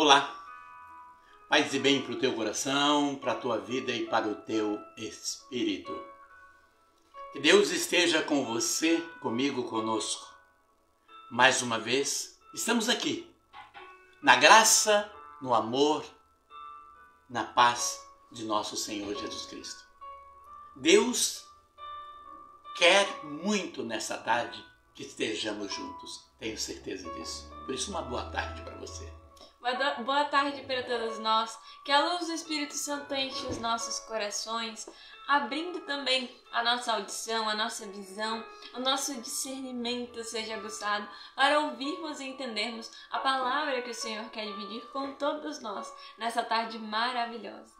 Olá, paz e bem para o teu coração, para a tua vida e para o teu espírito. Que Deus esteja com você, comigo, conosco. Mais uma vez, estamos aqui, na graça, no amor, na paz de nosso Senhor Jesus Cristo. Deus quer muito nessa tarde que estejamos juntos, tenho certeza disso. Por isso, uma boa tarde para você. Boa tarde para todos nós, que a luz do Espírito Santo enche os nossos corações, abrindo também a nossa audição, a nossa visão, o nosso discernimento seja aguçado para ouvirmos e entendermos a palavra que o Senhor quer dividir com todos nós nessa tarde maravilhosa.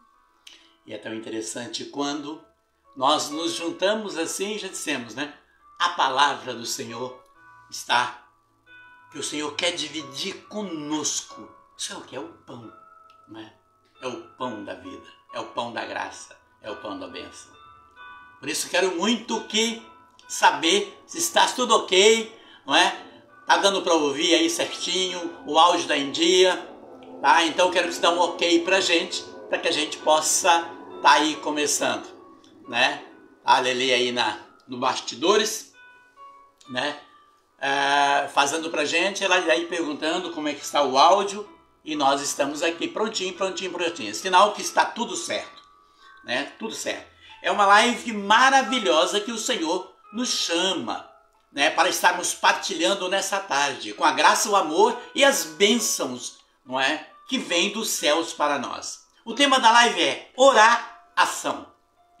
E é tão interessante quando nós nos juntamos assim, já dissemos, né? A palavra do Senhor está, que o Senhor quer dividir conosco. Isso é o que? É o pão, né? É o pão da vida, é o pão da graça, é o pão da bênção. Por isso quero muito saber se está tudo ok, não é? Tá dando para ouvir aí certinho, o áudio está em dia, tá? Então quero que você dê um ok pra gente, para que a gente possa tá aí começando, né? A Lelê aí no bastidores, né? Fazendo pra gente, ela aí perguntando como é que está o áudio. E nós estamos aqui prontinho. Sinal que está tudo certo, né? Tudo certo. É uma live maravilhosa que o Senhor nos chama, né? Para estarmos partilhando nessa tarde, com a graça, o amor e as bênçãos, não é? Que vêm dos céus para nós. O tema da live é oração,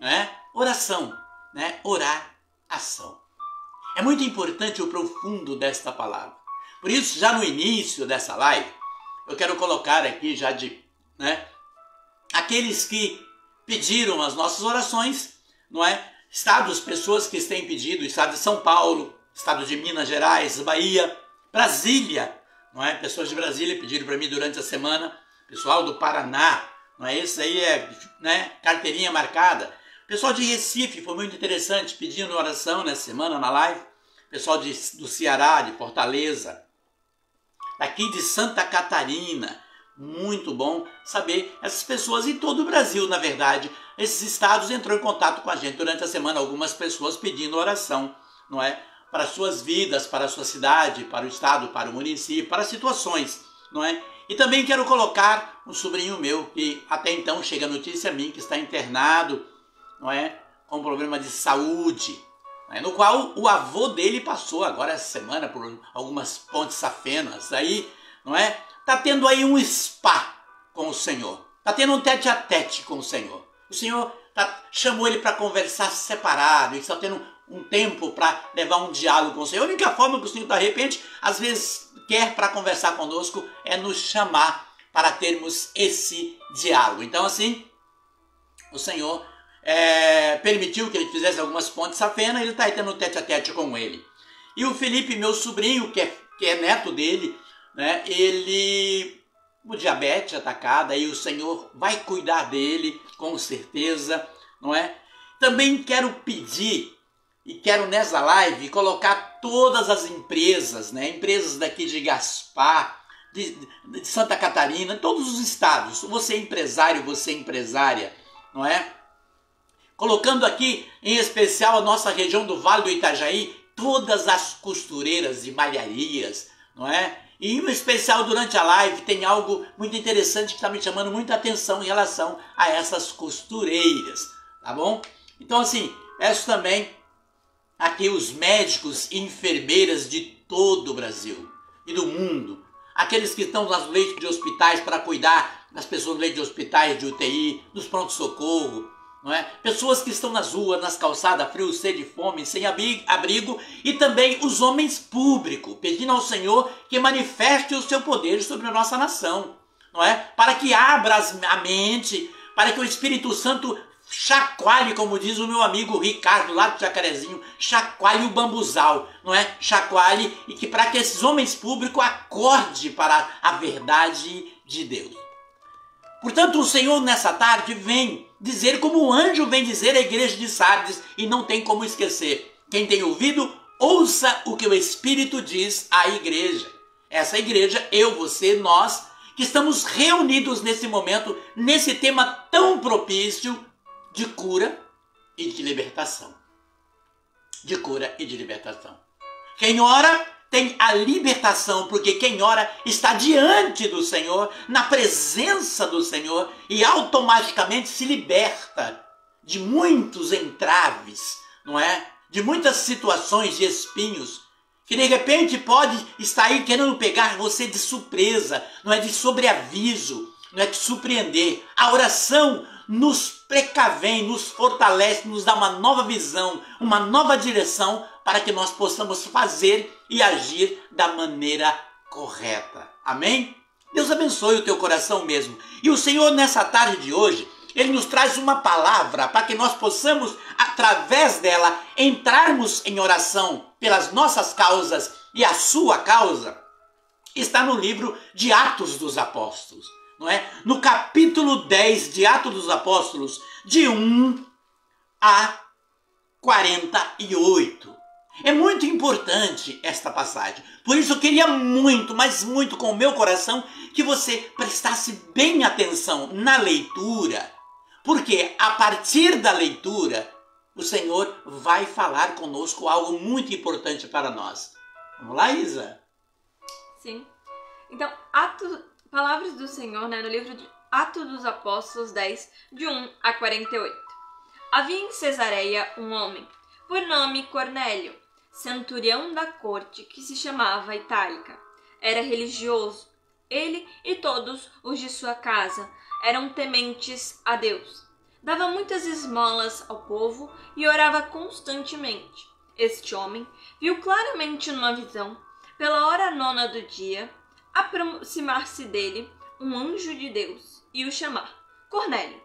né? Oração, né? Oração. É muito importante o profundo desta palavra. Por isso, já no início dessa live, eu quero colocar aqui já aqueles que pediram as nossas orações, não é? Estados, pessoas que têm pedido, estado de São Paulo, estado de Minas Gerais, Bahia, Brasília, não é? Pessoas de Brasília pediram para mim durante a semana, pessoal do Paraná, não é? Esse aí é, né? Carteirinha marcada. Pessoal de Recife, foi muito interessante, pedindo oração nessa semana na live. Pessoal do Ceará, de Fortaleza, daqui de Santa Catarina, muito bom saber essas pessoas em todo o Brasil, na verdade. Esses estados entrou em contato com a gente durante a semana, algumas pessoas pedindo oração, não é? Para suas vidas, para a sua cidade, para o estado, para o município, para situações, não é? E também quero colocar um sobrinho meu, que até então chega a notícia a mim, que está internado, não é? Com problema de saúde, no qual o avô dele passou agora essa semana por algumas pontes safenas, aí, não é? Tá tendo aí um spa com o Senhor, tá tendo um tete a tete com o Senhor. O Senhor chamou ele para conversar separado, ele está tendo um tempo para levar um diálogo com o Senhor. A única forma que o Senhor, de repente, às vezes quer para conversar conosco é nos chamar para termos esse diálogo. Então, assim, o Senhor permitiu que ele fizesse algumas pontes safena, ele está aí tendo tete a tete com ele. E o Felipe, meu sobrinho, que é neto dele, né, ele, o diabetes atacado, aí o Senhor vai cuidar dele, com certeza, não é? Também quero pedir, e quero nessa live colocar todas as empresas, né, empresas daqui de Gaspar, de Santa Catarina, todos os estados, você é empresário, você é empresária, não é? Colocando aqui, em especial, a nossa região do Vale do Itajaí, todas as costureiras e malharias, não é? E em especial, durante a live, tem algo muito interessante que está me chamando muita atenção em relação a essas costureiras, tá bom? Então, assim, peço também aqui os médicos e enfermeiras de todo o Brasil e do mundo, aqueles que estão nos leitos de hospitais para cuidar das pessoas nos leitos de hospitais, de UTI, dos pronto-socorro, não é? Pessoas que estão nas ruas, nas calçadas, frio, sede, fome, sem abrigo, e também os homens públicos, pedindo ao Senhor que manifeste o seu poder sobre a nossa nação, não é? Para que abra a mente, para que o Espírito Santo chacoalhe, como diz o meu amigo Ricardo, lá do Jacarezinho, chacoalhe o bambuzal, não é? Chacoalhe, e que para que esses homens públicos acordem para a verdade de Deus. Portanto, o Senhor nessa tarde vem dizer como o anjo vem dizer à igreja de Sardes, e não tem como esquecer. Quem tem ouvido, ouça o que o Espírito diz à igreja. Essa igreja, eu, você, nós, que estamos reunidos nesse momento, nesse tema tão propício de cura e de libertação. De cura e de libertação. Quem ora tem a libertação, porque quem ora está diante do Senhor, na presença do Senhor, e automaticamente se liberta de muitos entraves, não é? De muitas situações de espinhos, que de repente pode estar aí querendo pegar você de surpresa, não é? De sobreaviso, não é? De surpreender. A oração nos precavém, nos fortalece, nos dá uma nova visão, uma nova direção para que nós possamos fazer e agir da maneira correta. Amém? Deus abençoe o teu coração mesmo. E o Senhor, nessa tarde de hoje, Ele nos traz uma palavra para que nós possamos, através dela, entrarmos em oração pelas nossas causas e a sua causa. Está no livro de Atos dos Apóstolos, não é? No capítulo 10 de Atos dos Apóstolos, de 1 a 48. É muito importante esta passagem. Por isso eu queria muito, mas muito com o meu coração, que você prestasse bem atenção na leitura. Porque a partir da leitura, o Senhor vai falar conosco algo muito importante para nós. Vamos lá, Isa? Sim. Então, palavras do Senhor, no livro de Atos dos Apóstolos 10, de 1 a 48. Havia em Cesareia um homem, por nome Cornélio, centurião da corte, que se chamava Itálica. Era religioso. Ele e todos os de sua casa eram tementes a Deus. Dava muitas esmolas ao povo e orava constantemente. Este homem viu claramente numa visão, pela hora 9 do dia, aproximar-se dele um anjo de Deus e o chamar: Cornélio.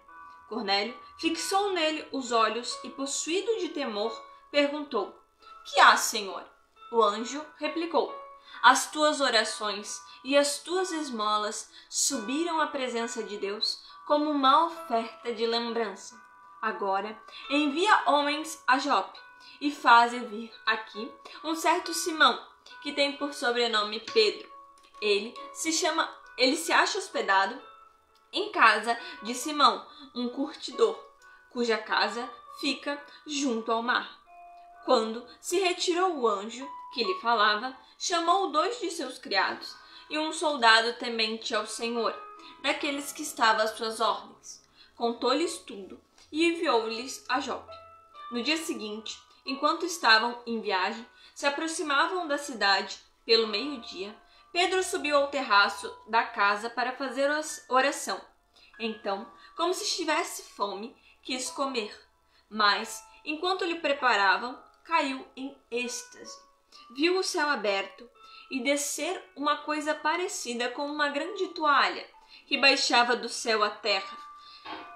Cornélio fixou nele os olhos e, possuído de temor, perguntou: Que há, Senhor? O anjo replicou: As tuas orações e as tuas esmolas subiram à presença de Deus como uma oferta de lembrança. Agora envia homens a Jope e faze vir aqui um certo Simão, que tem por sobrenome Pedro. Ele se acha hospedado em casa de Simão, um curtidor, cuja casa fica junto ao mar. Quando se retirou o anjo que lhe falava, chamou 2 de seus criados e um soldado temente ao Senhor, daqueles que estavam às suas ordens. Contou-lhes tudo e enviou-lhes a Jope. No dia seguinte, enquanto estavam em viagem, se aproximavam da cidade pelo meio-dia, Pedro subiu ao terraço da casa para fazer oração. Então, como se tivesse fome, quis comer, mas, enquanto lhe preparavam, caiu em êxtase. Viu o céu aberto e descer uma coisa parecida com uma grande toalha que baixava do céu à terra,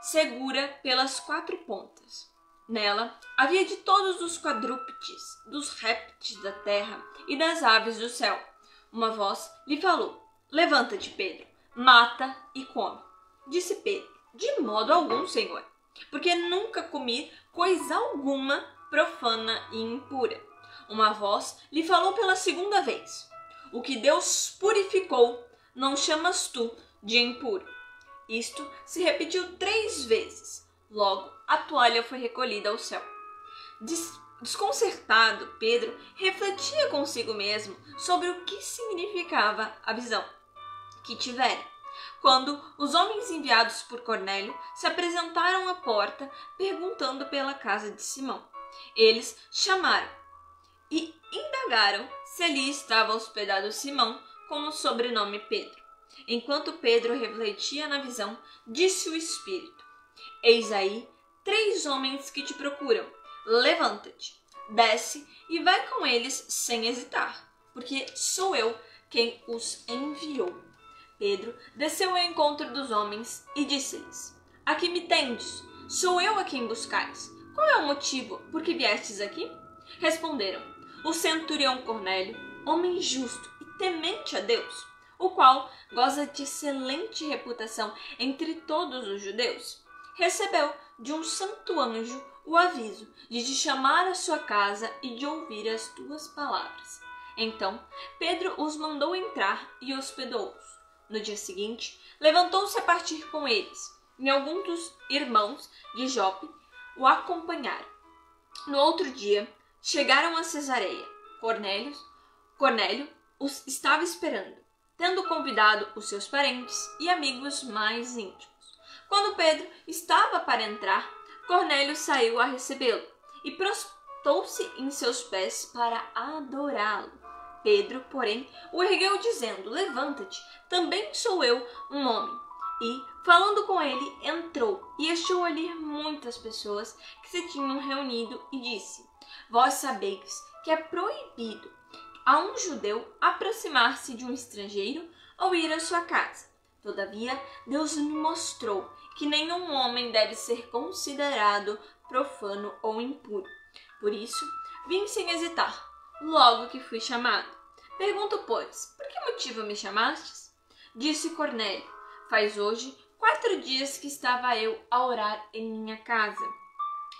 segura pelas 4 pontas. Nela havia de todos os quadrúpedes, dos répteis da terra e das aves do céu. Uma voz lhe falou: Levanta-te, Pedro, mata e come. Disse Pedro: De modo algum, Senhor, porque nunca comi coisa alguma profana e impura. Uma voz lhe falou pela 2ª vez: O que Deus purificou, não chamas tu de impuro. Isto se repetiu 3 vezes. Logo, a toalha foi recolhida ao céu. Desconcertado, Pedro refletia consigo mesmo sobre o que significava a visão que tivera, quando os homens enviados por Cornélio se apresentaram à porta, perguntando pela casa de Simão. Eles chamaram e indagaram se ali estava hospedado Simão, com o sobrenome Pedro. Enquanto Pedro refletia na visão, disse o Espírito: Eis aí 3 homens que te procuram. Levanta-te, desce e vai com eles sem hesitar, porque sou eu quem os enviou. Pedro desceu ao encontro dos homens e disse-lhes: Aqui me tendes, sou eu a quem buscais. Qual é o motivo por que viestes aqui? Responderam: O centurião Cornélio, homem justo e temente a Deus, o qual goza de excelente reputação entre todos os judeus, recebeu de um santo anjo o aviso de te chamar à sua casa e de ouvir as tuas palavras. Então Pedro os mandou entrar e hospedou-os. No dia seguinte, levantou-se a partir com eles, e alguns dos irmãos de Jope o acompanharam. No outro dia, chegaram a Cesareia. Cornélio os estava esperando, tendo convidado os seus parentes e amigos mais íntimos. Quando Pedro estava para entrar, Cornélio saiu a recebê-lo e prostrou-se em seus pés para adorá-lo. Pedro, porém, o ergueu dizendo: levanta-te, também sou eu um homem. E, falando com ele, entrou e achou ali muitas pessoas que se tinham reunido e disse: vós sabeis que é proibido a um judeu aproximar-se de um estrangeiro ou ir à sua casa. Todavia, Deus me mostrou que nenhum homem deve ser considerado profano ou impuro. Por isso, vim sem hesitar, logo que fui chamado. Pergunto, pois, por que motivo me chamastes? Disse Cornélio: faz hoje 4 dias que estava eu a orar em minha casa,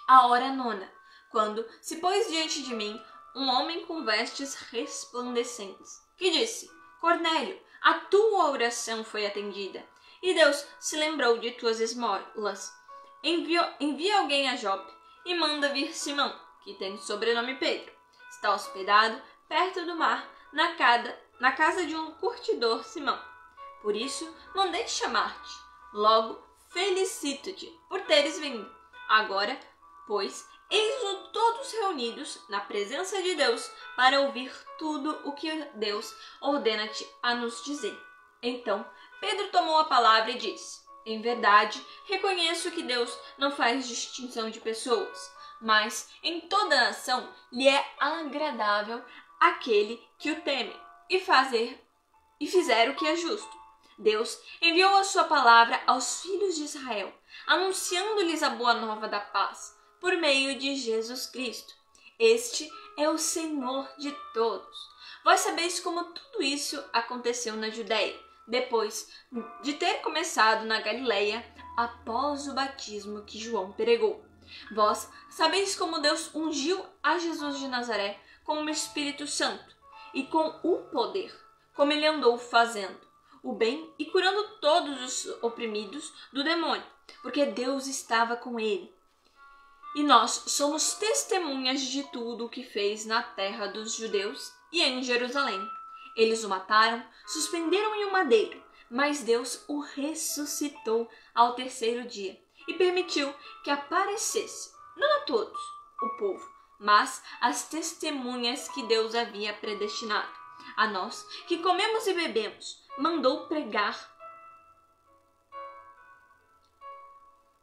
a hora nona, quando se pôs diante de mim um homem com vestes resplandecentes, que disse: Cornélio, a tua oração foi atendida, e Deus se lembrou de tuas esmolas. Envia alguém a Jope e manda vir Simão, que tem sobrenome Pedro. Está hospedado perto do mar, na casa de um curtidor Simão. Por isso, mandei chamar-te. Logo, felicito-te por teres vindo. Agora, pois, eis-nos todos reunidos na presença de Deus para ouvir tudo o que Deus ordena-te a nos dizer. Então, Pedro tomou a palavra e disse: em verdade, reconheço que Deus não faz distinção de pessoas, mas em toda nação lhe é agradável aquele que o teme e fizer o que é justo. Deus enviou a sua palavra aos filhos de Israel, anunciando-lhes a boa nova da paz, por meio de Jesus Cristo. Este é o Senhor de todos. Vós sabeis como tudo isso aconteceu na Judéia, depois de ter começado na Galileia, após o batismo que João pregou. Vós sabeis como Deus ungiu a Jesus de Nazaré com o Espírito Santo e com o poder, como ele andou fazendo o bem e curando todos os oprimidos do demônio, porque Deus estava com ele. E nós somos testemunhas de tudo o que fez na terra dos judeus e em Jerusalém. Eles o mataram, suspenderam em um madeiro, mas Deus o ressuscitou ao 3º dia e permitiu que aparecesse, não a todos, o povo, mas às testemunhas que Deus havia predestinado. A nós, que comemos e bebemos, mandou pregar.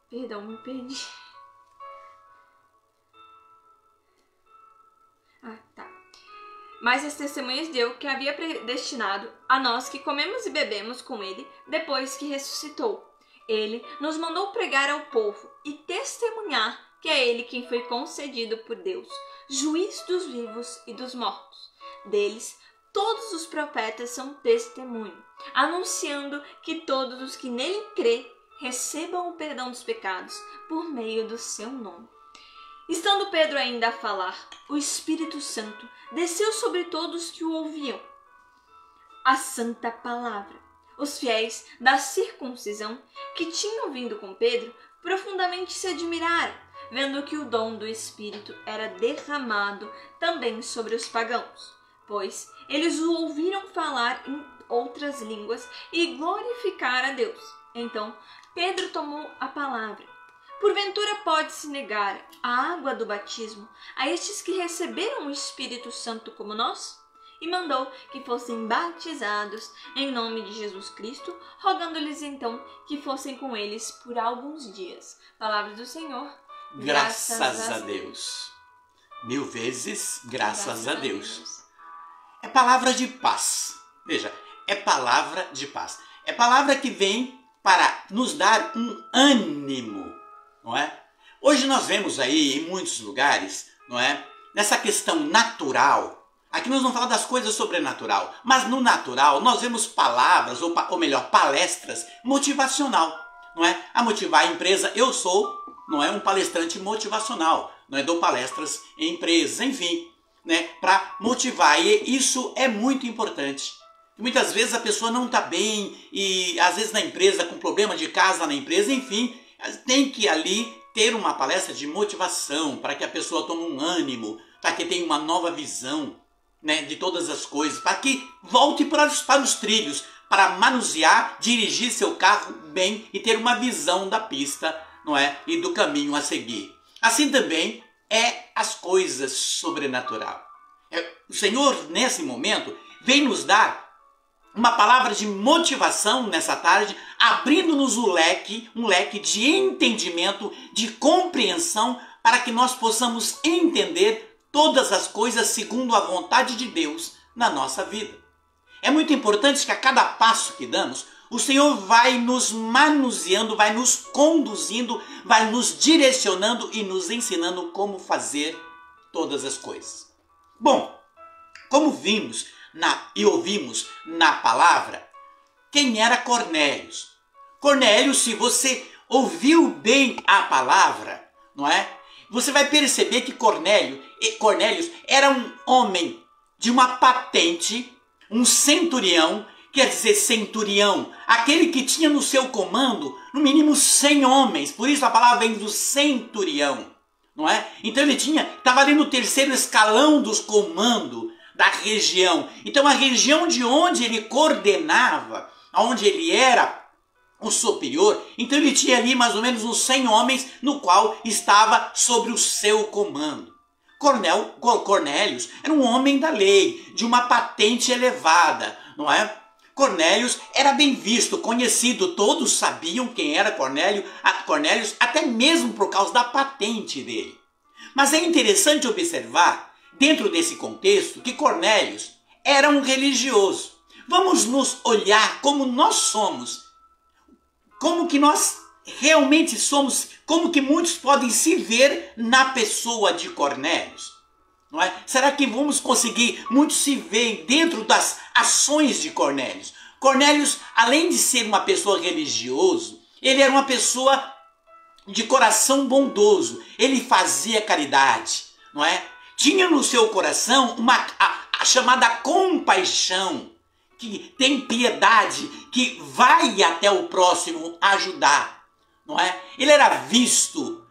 Perdão, me perdi. Mas as testemunhas deu que havia predestinado a nós que comemos e bebemos com ele depois que ressuscitou. Ele nos mandou pregar ao povo e testemunhar que é ele quem foi concedido por Deus, juiz dos vivos e dos mortos. Deles, todos os profetas são testemunho, anunciando que todos os que nele crê recebam o perdão dos pecados por meio do seu nome. Estando Pedro ainda a falar, o Espírito Santo desceu sobre todos que o ouviam. A santa palavra. Os fiéis da circuncisão que tinham vindo com Pedro profundamente se admiraram, vendo que o dom do Espírito era derramado também sobre os pagãos, pois eles o ouviram falar em outras línguas e glorificar a Deus. Então Pedro tomou a palavra. Porventura pode-se negar a água do batismo a estes que receberam o Espírito Santo como nós? E mandou que fossem batizados em nome de Jesus Cristo, rogando-lhes então que fossem com eles por alguns dias. Palavra do Senhor. Graças a Deus. 1000 vezes graças a Deus. É palavra de paz. Veja, é palavra de paz. É palavra que vem para nos dar um ânimo, não é? Hoje nós vemos aí em muitos lugares, não é? Nessa questão natural. Aqui nós não falamos das coisas sobrenatural, mas no natural nós vemos palavras, ou melhor, palestras motivacional, não é? A motivar a empresa. Eu sou, não é, um palestrante motivacional, não é? Dou palestras em empresas, enfim, né? Para motivar. E isso é muito importante, Muitas vezes a pessoa não está bem e às vezes na empresa, com problema de casa na empresa, enfim, tem que ali ter uma palestra de motivação para que a pessoa tome um ânimo, para que tenha uma nova visão, né, de todas as coisas, para que volte para os trilhos, para manusear, dirigir seu carro bem e ter uma visão da pista, não é, e do caminho a seguir. Assim também é as coisas sobrenaturais. O Senhor, nesse momento, vem nos dar uma palavra de motivação nessa tarde, abrindo-nos um leque de entendimento, de compreensão, para que nós possamos entender todas as coisas segundo a vontade de Deus na nossa vida. É muito importante que a cada passo que damos, o Senhor vai nos manuseando, vai nos conduzindo, vai nos direcionando e nos ensinando como fazer todas as coisas. Bom, como vimos e ouvimos na palavra, quem era Cornélio? Cornélio, se você ouviu bem a palavra, não é? Você vai perceber que Cornélio era um homem de uma patente, um centurião, quer dizer centurião, aquele que tinha no seu comando no mínimo 100 homens, por isso a palavra vem do centurião, não é? Então ele estava ali no terceiro escalão dos comandos da região. Então a região de onde ele coordenava, onde ele era o superior, então ele tinha ali mais ou menos uns 100 homens no qual estava sobre o seu comando. Cornélio era um homem da lei, de uma patente elevada, não é? Cornélio era bem visto, conhecido, todos sabiam quem era Cornélio, até mesmo por causa da patente dele. Mas é interessante observar, dentro desse contexto, que Cornélio era um religioso. Vamos nos olhar como nós somos, como que nós realmente somos, como que muitos podem se ver na pessoa de Cornélio, não é? Será que vamos conseguir muitos se ver dentro das ações de Cornélio? Cornélio, além de ser uma pessoa religiosa, ele era uma pessoa de coração bondoso. Ele fazia caridade, não é? Tinha no seu coração a chamada compaixão, que tem piedade, que vai até o próximo ajudar, não é? Ele era visto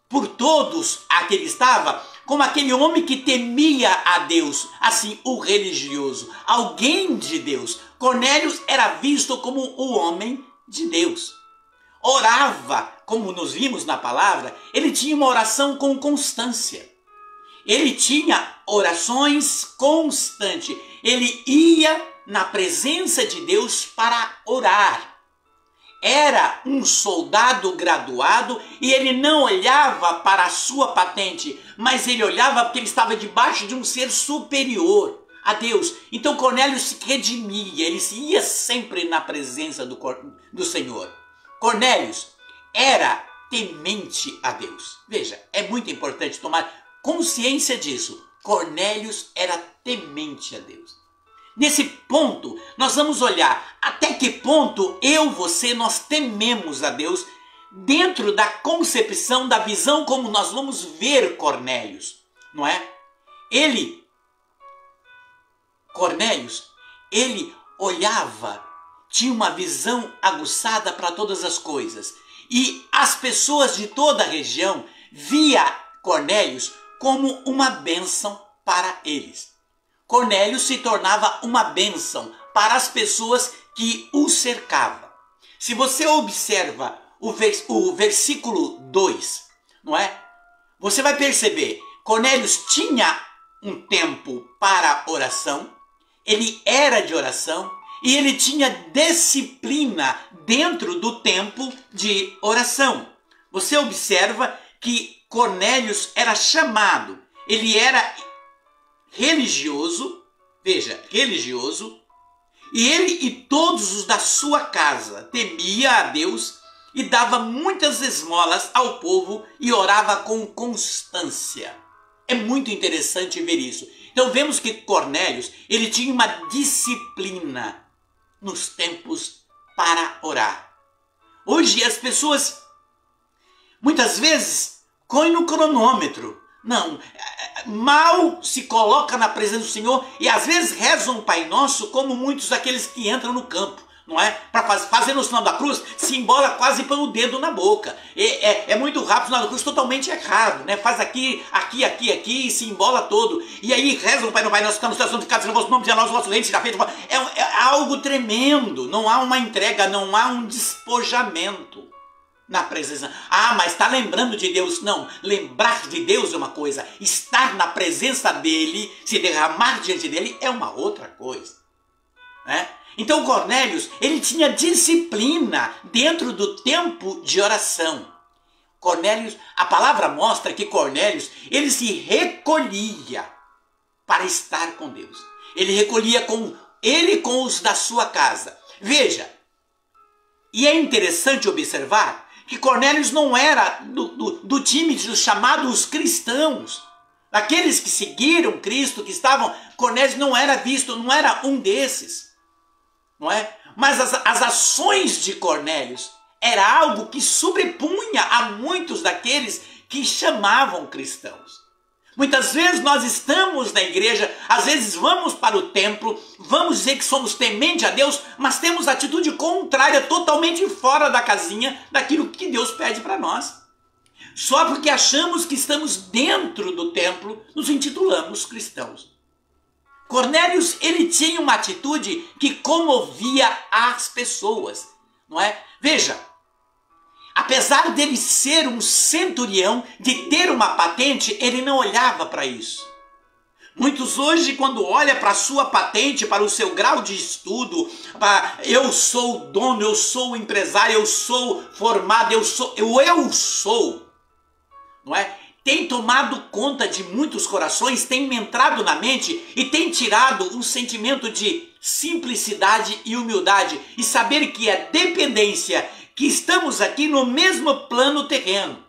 por todos a que ele estava como aquele homem que temia a Deus, assim, o religioso, alguém de Deus. Cornélio era visto como o homem de Deus. Orava, como nos vimos na palavra, ele tinha uma oração com constância. Ele tinha orações constantes. Ele ia na presença de Deus para orar. Era um soldado graduado e ele não olhava para a sua patente, mas ele olhava porque ele estava debaixo de um ser superior a Deus. Então Cornélio se redimia, ele ia sempre na presença do Senhor. Cornélio era temente a Deus. Veja, é muito importante tomar consciência disso. Cornélio era temente a Deus. Nesse ponto, nós vamos olhar até que ponto você, nós tememos a Deus dentro da concepção, da visão como nós vamos ver Cornélio, não é? Cornélio, ele olhava, tinha uma visão aguçada para todas as coisas. E as pessoas de toda a região via Cornélio como uma bênção para eles. Cornélio se tornava uma bênção para as pessoas que o cercavam. Se você observa o versículo 2, não é? Você vai perceber, Cornélio tinha um tempo para oração, ele era de oração e ele tinha disciplina dentro do tempo de oração. Você observa que Cornélio era chamado, ele era religioso, veja, religioso, e ele e todos os da sua casa temia a Deus e dava muitas esmolas ao povo e orava com constância. É muito interessante ver isso. Então vemos que Cornélio, ele tinha uma disciplina nos tempos para orar. Hoje as pessoas muitas vezes põem no cronômetro, Não, mal se coloca na presença do Senhor e às vezes reza um Pai Nosso como muitos daqueles que entram no campo, não é? Para fazer o sinal da cruz, se embola quase põe o dedo na boca. É muito rápido o sinal da cruz, totalmente errado, né? Faz aqui e se embola todo. E aí reza o Pai Nosso que está no céu, santificado seja o vosso nome, seja o vosso reino, seja feito. É algo tremendo, não há uma entrega, não há um despojamento na presença. Ah, mas está lembrando de Deus? Não, lembrar de Deus é uma coisa, estar na presença dele, se derramar diante dele é uma outra coisa, né? Então Cornélios, ele tinha disciplina dentro do tempo de oração. Cornélios, a palavra mostra que Cornélios, ele se recolhia para estar com Deus. Ele recolhia com os da sua casa. Veja, e é interessante observar que Cornélios não era do time dos chamados cristãos. Aqueles que seguiram Cristo, que estavam... Cornélios não era visto, não era um desses. Não é? Mas as ações de Cornélios era algo que sobrepunha a muitos daqueles que chamavam cristãos. Muitas vezes nós estamos na igreja, às vezes vamos para o templo, vamos dizer que somos tementes a Deus, mas temos atitude contrária, totalmente fora da casinha daquilo que Deus pede para nós. Só porque achamos que estamos dentro do templo, nos intitulamos cristãos. Cornélios, ele tinha uma atitude que comovia as pessoas, não é? Veja, apesar dele ser um centurião, de ter uma patente, ele não olhava para isso. Muitos hoje, quando olham para a sua patente, para o seu grau de estudo, para eu sou o dono, eu sou o empresário, eu sou formado, eu sou, não é? Tem tomado conta de muitos corações, tem entrado na mente e tem tirado um sentimento de simplicidade e humildade e saber que é dependência, que estamos aqui no mesmo plano terreno.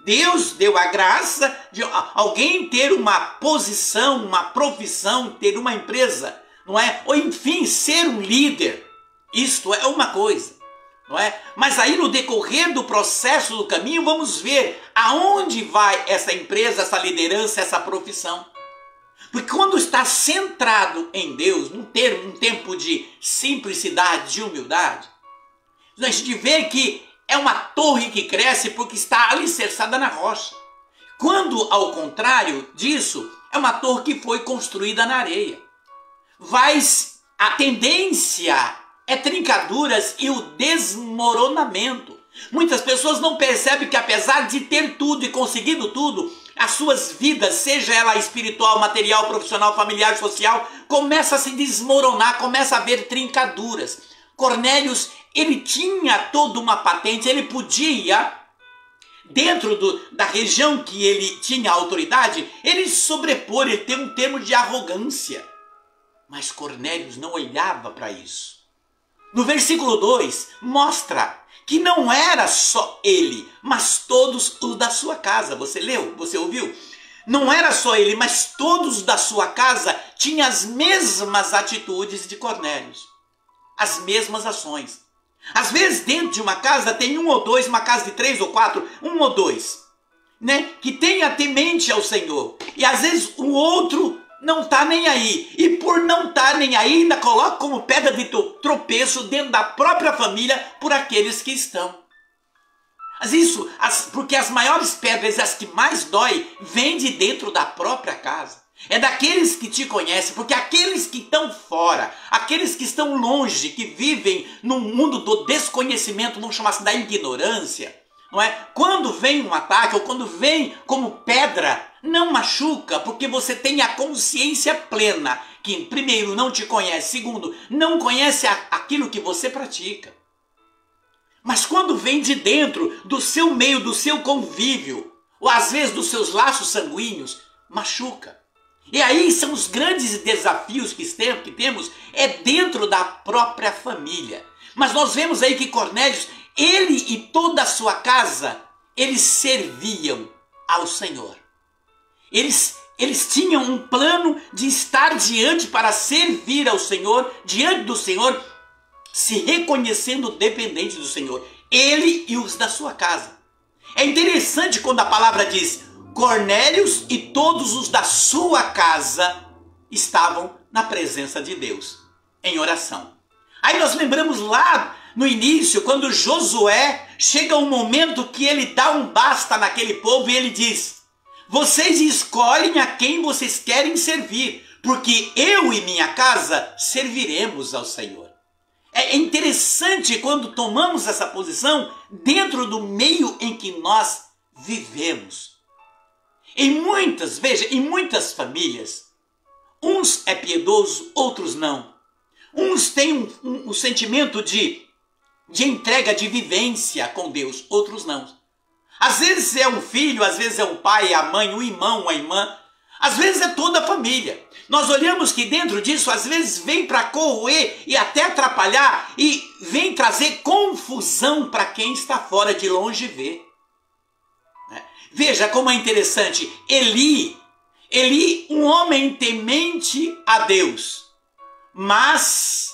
Deus deu a graça de alguém ter uma posição, uma profissão, ter uma empresa, não é? Ou enfim, ser um líder. Isto é uma coisa. Não é? Mas aí no decorrer do processo do caminho vamos ver aonde vai essa empresa, essa liderança, essa profissão. Porque quando está centrado em Deus, um tempo de simplicidade, de humildade, a gente vê que é uma torre que cresce porque está alicerçada na rocha. Quando, ao contrário disso, é uma torre que foi construída na areia. A tendência é trincaduras e o desmoronamento. Muitas pessoas não percebem que apesar de ter tudo e conseguido tudo, as suas vidas, seja ela espiritual, material, profissional, familiar, social, começa a se desmoronar, começa a haver trincaduras. Cornélios, ele tinha toda uma patente, ele podia, dentro da região que ele tinha autoridade, ele sobrepor, ele tem um termo de arrogância. Mas Cornélios não olhava para isso. No versículo 2, mostra que não era só ele, mas todos os da sua casa. Você leu? Você ouviu? Não era só ele, mas todos da sua casa tinham as mesmas atitudes de Cornélios. As mesmas ações. Às vezes dentro de uma casa tem um ou dois, uma casa de 3 ou 4, um ou dois, né? Que tenha temente ao Senhor. E às vezes o outro não está nem aí. E por não estar nem aí, ainda coloca como pedra de tropeço dentro da própria família por aqueles que estão. Mas isso, porque as maiores pedras, as que mais dói, vêm de dentro da própria casa. É daqueles que te conhecem, porque aqueles que estão fora, aqueles que estão longe, que vivem no mundo do desconhecimento, vamos chamar assim, da ignorância, não é? Quando vem um ataque ou quando vem como pedra, não machuca, porque você tem a consciência plena que, primeiro, não te conhece, segundo, não conhece aquilo que você pratica. Mas quando vem de dentro, do seu meio, do seu convívio, ou às vezes dos seus laços sanguíneos, machuca. E aí são os grandes desafios que temos, é dentro da própria família. Mas nós vemos aí que Cornélios, ele e toda a sua casa, eles serviam ao Senhor. Eles tinham um plano de estar diante para servir ao Senhor, diante do Senhor, se reconhecendo dependente do Senhor. Ele e os da sua casa. É interessante quando a palavra diz, Cornélios e todos os da sua casa estavam na presença de Deus, em oração. Aí nós lembramos lá no início, quando Josué chega um momento que ele dá um basta naquele povo e ele diz: vocês escolhem a quem vocês querem servir, porque eu e minha casa serviremos ao Senhor. É interessante quando tomamos essa posição dentro do meio em que nós vivemos. Em muitas famílias, uns é piedoso, outros não. Uns têm um sentimento de entrega, de vivência com Deus, outros não. Às vezes é um filho, às vezes é um pai, a mãe, o irmão, a irmã. Às vezes é toda a família. Nós olhamos que dentro disso, às vezes vem para corroer e até atrapalhar e vem trazer confusão para quem está fora de longe ver. Veja como é interessante. Eli, um homem temente a Deus, mas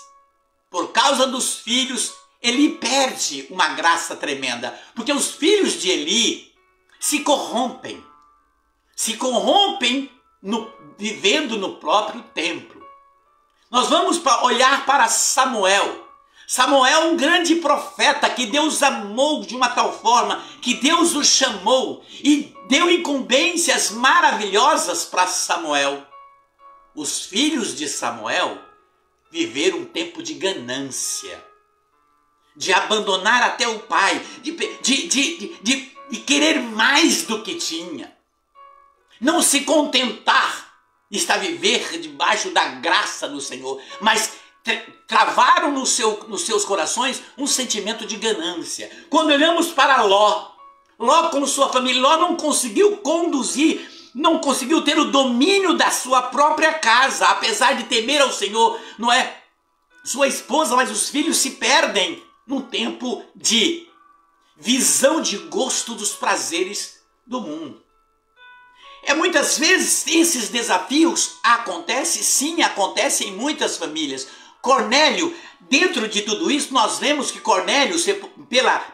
por causa dos filhos, Eli perde uma graça tremenda, porque os filhos de Eli se corrompem vivendo no próprio templo. Nós vamos olhar para Samuel. Samuel, um grande profeta que Deus amou de uma tal forma que Deus o chamou e deu incumbências maravilhosas para Samuel. Os filhos de Samuel viveram um tempo de ganância, de abandonar até o pai, de querer mais do que tinha. Não se contentar de estar viver debaixo da graça do Senhor, mas travaram nos seus corações um sentimento de ganância. Quando olhamos para Ló com sua família, Ló não conseguiu conduzir, não conseguiu ter o domínio da sua própria casa, apesar de temer ao Senhor, não é? Sua esposa, mas os filhos se perdem num tempo de visão de gosto dos prazeres do mundo. Muitas vezes esses desafios acontecem em muitas famílias. Cornélio, dentro de tudo isso, nós vemos que Cornélio,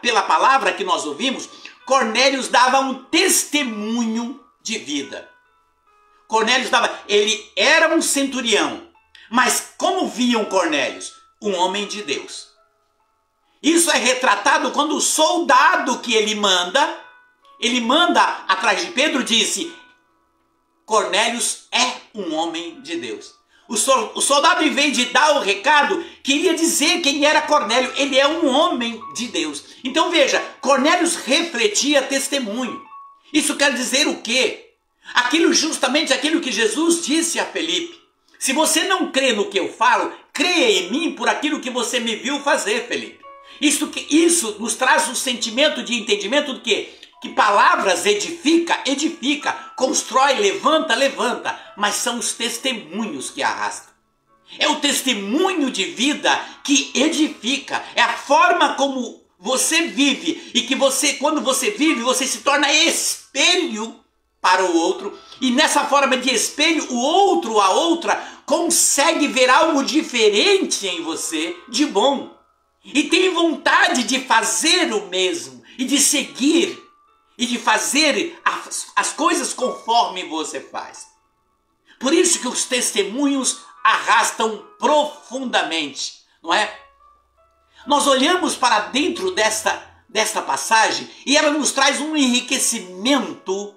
pela palavra que nós ouvimos, Cornélio dava um testemunho de vida. Ele era um centurião, mas como viam Cornélio? Um homem de Deus. Isso é retratado quando o soldado que ele manda atrás de Pedro, disse: Cornélio é um homem de Deus. O soldado, em vez de dar o recado, queria dizer quem era Cornélio. Ele é um homem de Deus. Então veja, Cornélio refletia testemunho. Isso quer dizer o quê? Justamente aquilo que Jesus disse a Felipe. Se você não crê no que eu falo, creia em mim por aquilo que você me viu fazer, Felipe. Isso nos traz um sentimento de entendimento do quê? Que palavras edifica, constrói, levanta, mas são os testemunhos que arrastam. É o testemunho de vida que edifica, é a forma como você vive e que quando você vive, você se torna espelho para o outro e nessa forma de espelho, o outro, a outra, consegue ver algo diferente em você, de bom, e tem vontade de fazer o mesmo e de seguir e de fazer as coisas conforme você faz. Por isso que os testemunhos arrastam profundamente, não é? Nós olhamos para dentro desta passagem e ela nos traz um enriquecimento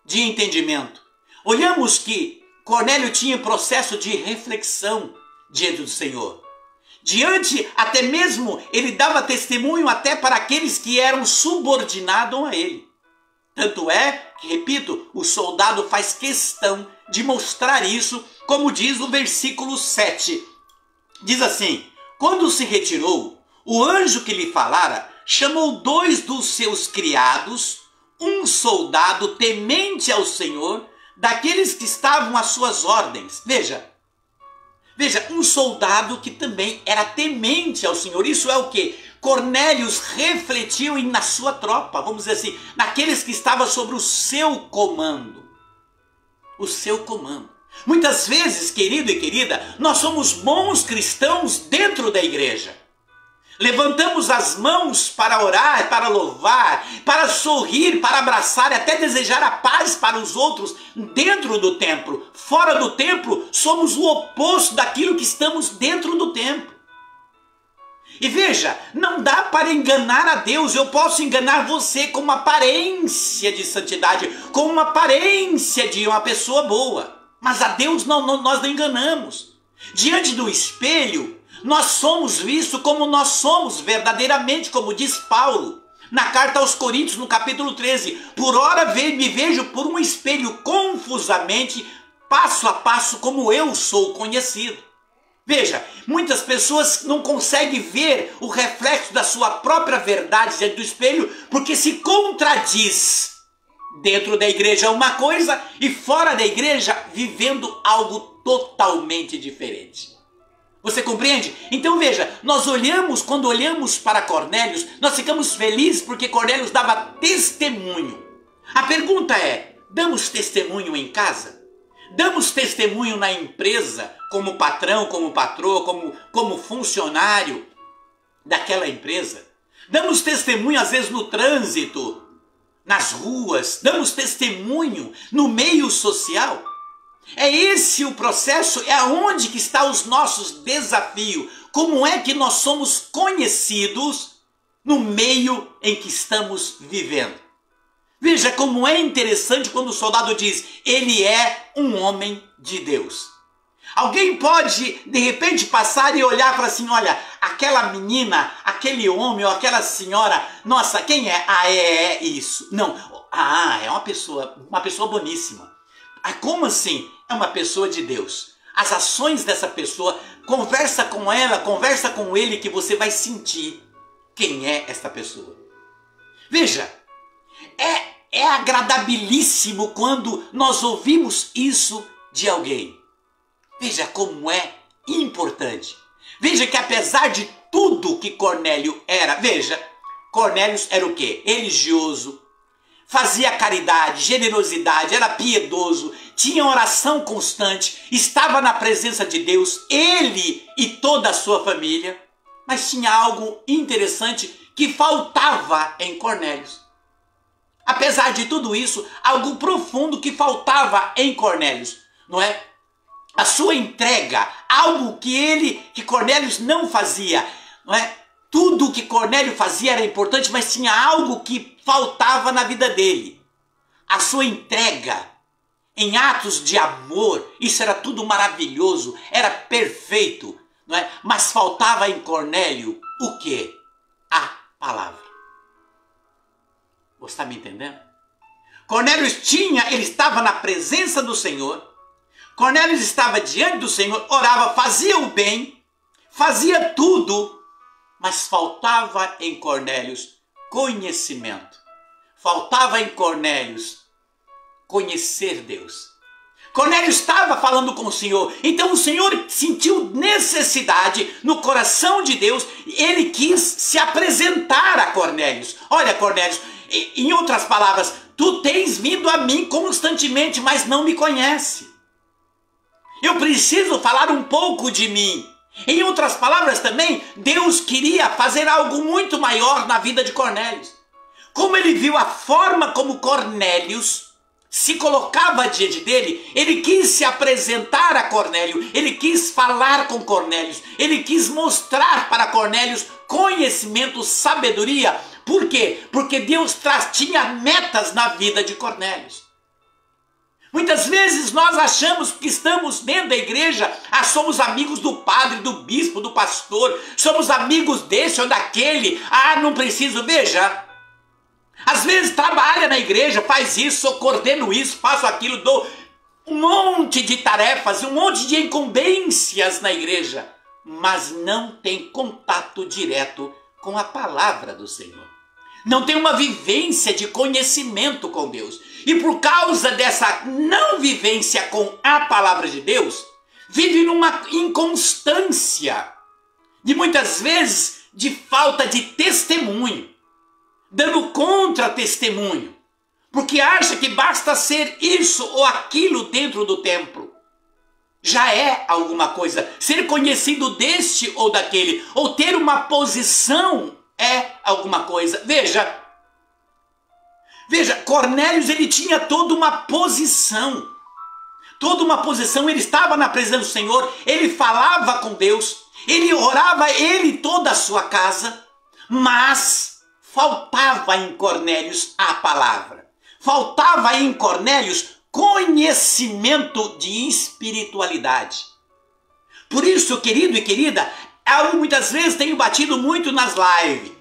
de entendimento. Olhamos que Cornélio tinha processo de reflexão diante do Senhor. Até mesmo, ele dava testemunho até para aqueles que eram subordinados a ele. Tanto é que, repito, o soldado faz questão de mostrar isso, como diz o versículo 7. Diz assim: quando se retirou, o anjo que lhe falara chamou 2 dos seus criados, um soldado temente ao Senhor, daqueles que estavam às suas ordens. Veja, um soldado que também era temente ao Senhor. Isso é o que? Cornélio refletiu na sua tropa, vamos dizer assim, naqueles que estavam sobre o seu comando. O seu comando. Muitas vezes, querido e querida, nós somos bons cristãos dentro da igreja. Levantamos as mãos para orar, para louvar, para sorrir, para abraçar e até desejar a paz para os outros dentro do templo. Fora do templo, somos o oposto daquilo que estamos dentro do templo. E veja, não dá para enganar a Deus. Eu posso enganar você com uma aparência de santidade, com uma aparência de uma pessoa boa. Mas a Deus nós não enganamos. Diante do espelho, nós somos vistos como nós somos verdadeiramente, como diz Paulo na carta aos Coríntios, no capítulo 13. Por ora me vejo por um espelho confusamente, passo a passo, como eu sou conhecido. Veja, muitas pessoas não conseguem ver o reflexo da sua própria verdade diante do espelho, porque se contradiz dentro da igreja uma coisa e fora da igreja vivendo algo totalmente diferente. Você compreende? Então veja, quando olhamos para Cornélios, nós ficamos felizes porque Cornélios dava testemunho. A pergunta é, damos testemunho em casa? Damos testemunho na empresa, como patrão, como patroa, como funcionário daquela empresa? Damos testemunho às vezes no trânsito, nas ruas, damos testemunho no meio social? É esse o processo, é aonde que está os nossos desafios. Como é que nós somos conhecidos no meio em que estamos vivendo? Veja como é interessante quando o soldado diz, ele é um homem de Deus. Alguém pode, de repente, passar e olhar e falar assim, olha, aquela menina, aquele homem ou aquela senhora, nossa, quem é? Ah, é isso. Não, é uma pessoa boníssima. Ah, como assim? É uma pessoa de Deus. As ações dessa pessoa, conversa com ela, conversa com ele, que você vai sentir quem é esta pessoa. Veja, é agradabilíssimo quando nós ouvimos isso de alguém. Veja como é importante. Veja que apesar de tudo que Cornélio era, veja, Cornélio era o quê? Religioso, fazia caridade, generosidade, era piedoso, tinha oração constante, estava na presença de Deus, ele e toda a sua família. Mas tinha algo interessante que faltava em Cornélio. Apesar de tudo isso, algo profundo que faltava em Cornélio, não é? A sua entrega, algo que Cornélio não fazia, não é? Tudo que Cornélio fazia era importante, mas tinha algo que faltava na vida dele. A sua entrega em atos de amor, isso era tudo maravilhoso, era perfeito, não é? Mas faltava em Cornélio o quê? A palavra. Você está me entendendo? Cornélio ele estava na presença do Senhor, Cornélio estava diante do Senhor, orava, fazia o bem, fazia tudo, mas faltava em Cornélio conhecimento. Faltava em Cornélio conhecer Deus. Cornélio estava falando com o Senhor, então o Senhor sentiu necessidade no coração de Deus, ele quis se apresentar a Cornélio. Olha, Cornélio, em outras palavras, tu tens vindo a mim constantemente, mas não me conhece. Eu preciso falar um pouco de mim. Em outras palavras também, Deus queria fazer algo muito maior na vida de Cornélio. Como ele viu a forma como Cornélio se colocava diante dele, ele quis se apresentar a Cornélio, ele quis falar com Cornélio, ele quis mostrar para Cornélio conhecimento, sabedoria. Por quê? Porque Deus tinha metas na vida de Cornélio. Muitas vezes nós achamos que estamos dentro da igreja, somos amigos do padre, do bispo, do pastor, somos amigos desse ou daquele, não preciso, veja. Às vezes trabalha na igreja, faz isso, eu coordeno isso, faço aquilo, dou um monte de tarefas, um monte de incumbências na igreja, mas não tem contato direto com a palavra do Senhor. Não tem uma vivência de conhecimento com Deus. E por causa dessa não vivência com a palavra de Deus, vive numa inconstância, de muitas vezes de falta de testemunho, dando contra-testemunho, porque acha que basta ser isso ou aquilo dentro do templo. já é alguma coisa. Ser conhecido deste ou daquele, ou ter uma posição é alguma coisa. Veja, Cornélios, ele tinha toda uma posição. Toda uma posição, ele estava na presença do Senhor, ele falava com Deus, ele orava, ele e toda a sua casa, mas faltava em Cornélios a palavra. Faltava em Cornélios conhecimento de espiritualidade. Por isso, querido e querida, eu muitas vezes tenho batido muito nas lives.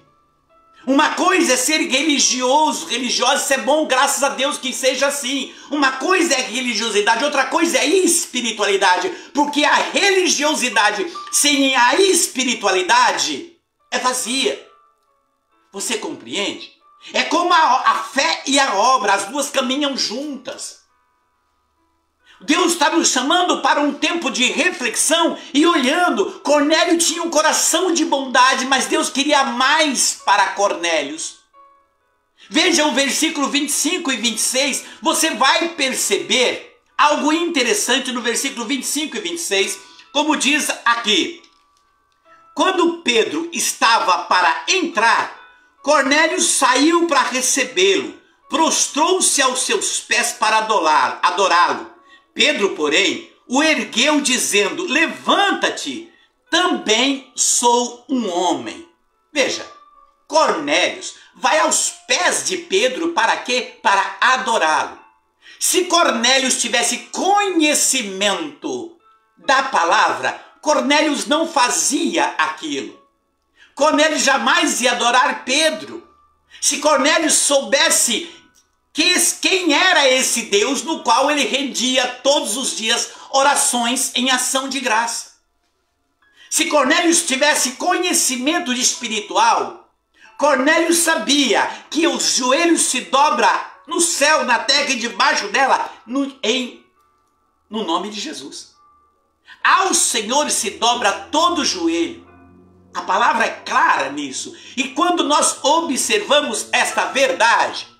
Uma coisa é ser religioso, religiosa, isso é bom, graças a Deus que seja assim. Uma coisa é religiosidade, outra coisa é espiritualidade. Porque a religiosidade sem a espiritualidade é vazia. Você compreende? É como a fé e a obra, as duas caminham juntas. Deus está nos chamando para um tempo de reflexão e olhando. Cornélio tinha um coração de bondade, mas Deus queria mais para Cornélios. Veja o versículo 25 e 26, você vai perceber algo interessante no versículo 25 e 26, como diz aqui. Quando Pedro estava para entrar, Cornélio saiu para recebê-lo, prostrou-se aos seus pés para adorá-lo. Pedro, porém, o ergueu dizendo, levanta-te, também sou um homem. Veja, Cornélios vai aos pés de Pedro para quê? Para adorá-lo. Se Cornélios tivesse conhecimento da palavra, Cornélios não fazia aquilo. Cornélios jamais ia adorar Pedro. Se Cornélios soubesse quem era esse Deus no qual ele rendia todos os dias orações em ação de graça. Se Cornélios tivesse conhecimento espiritual, Cornélios sabia que os joelhos se dobram no céu, na terra e debaixo dela, no nome de Jesus. Ao Senhor se dobra todo o joelho. A palavra é clara nisso. E quando nós observamos esta verdade,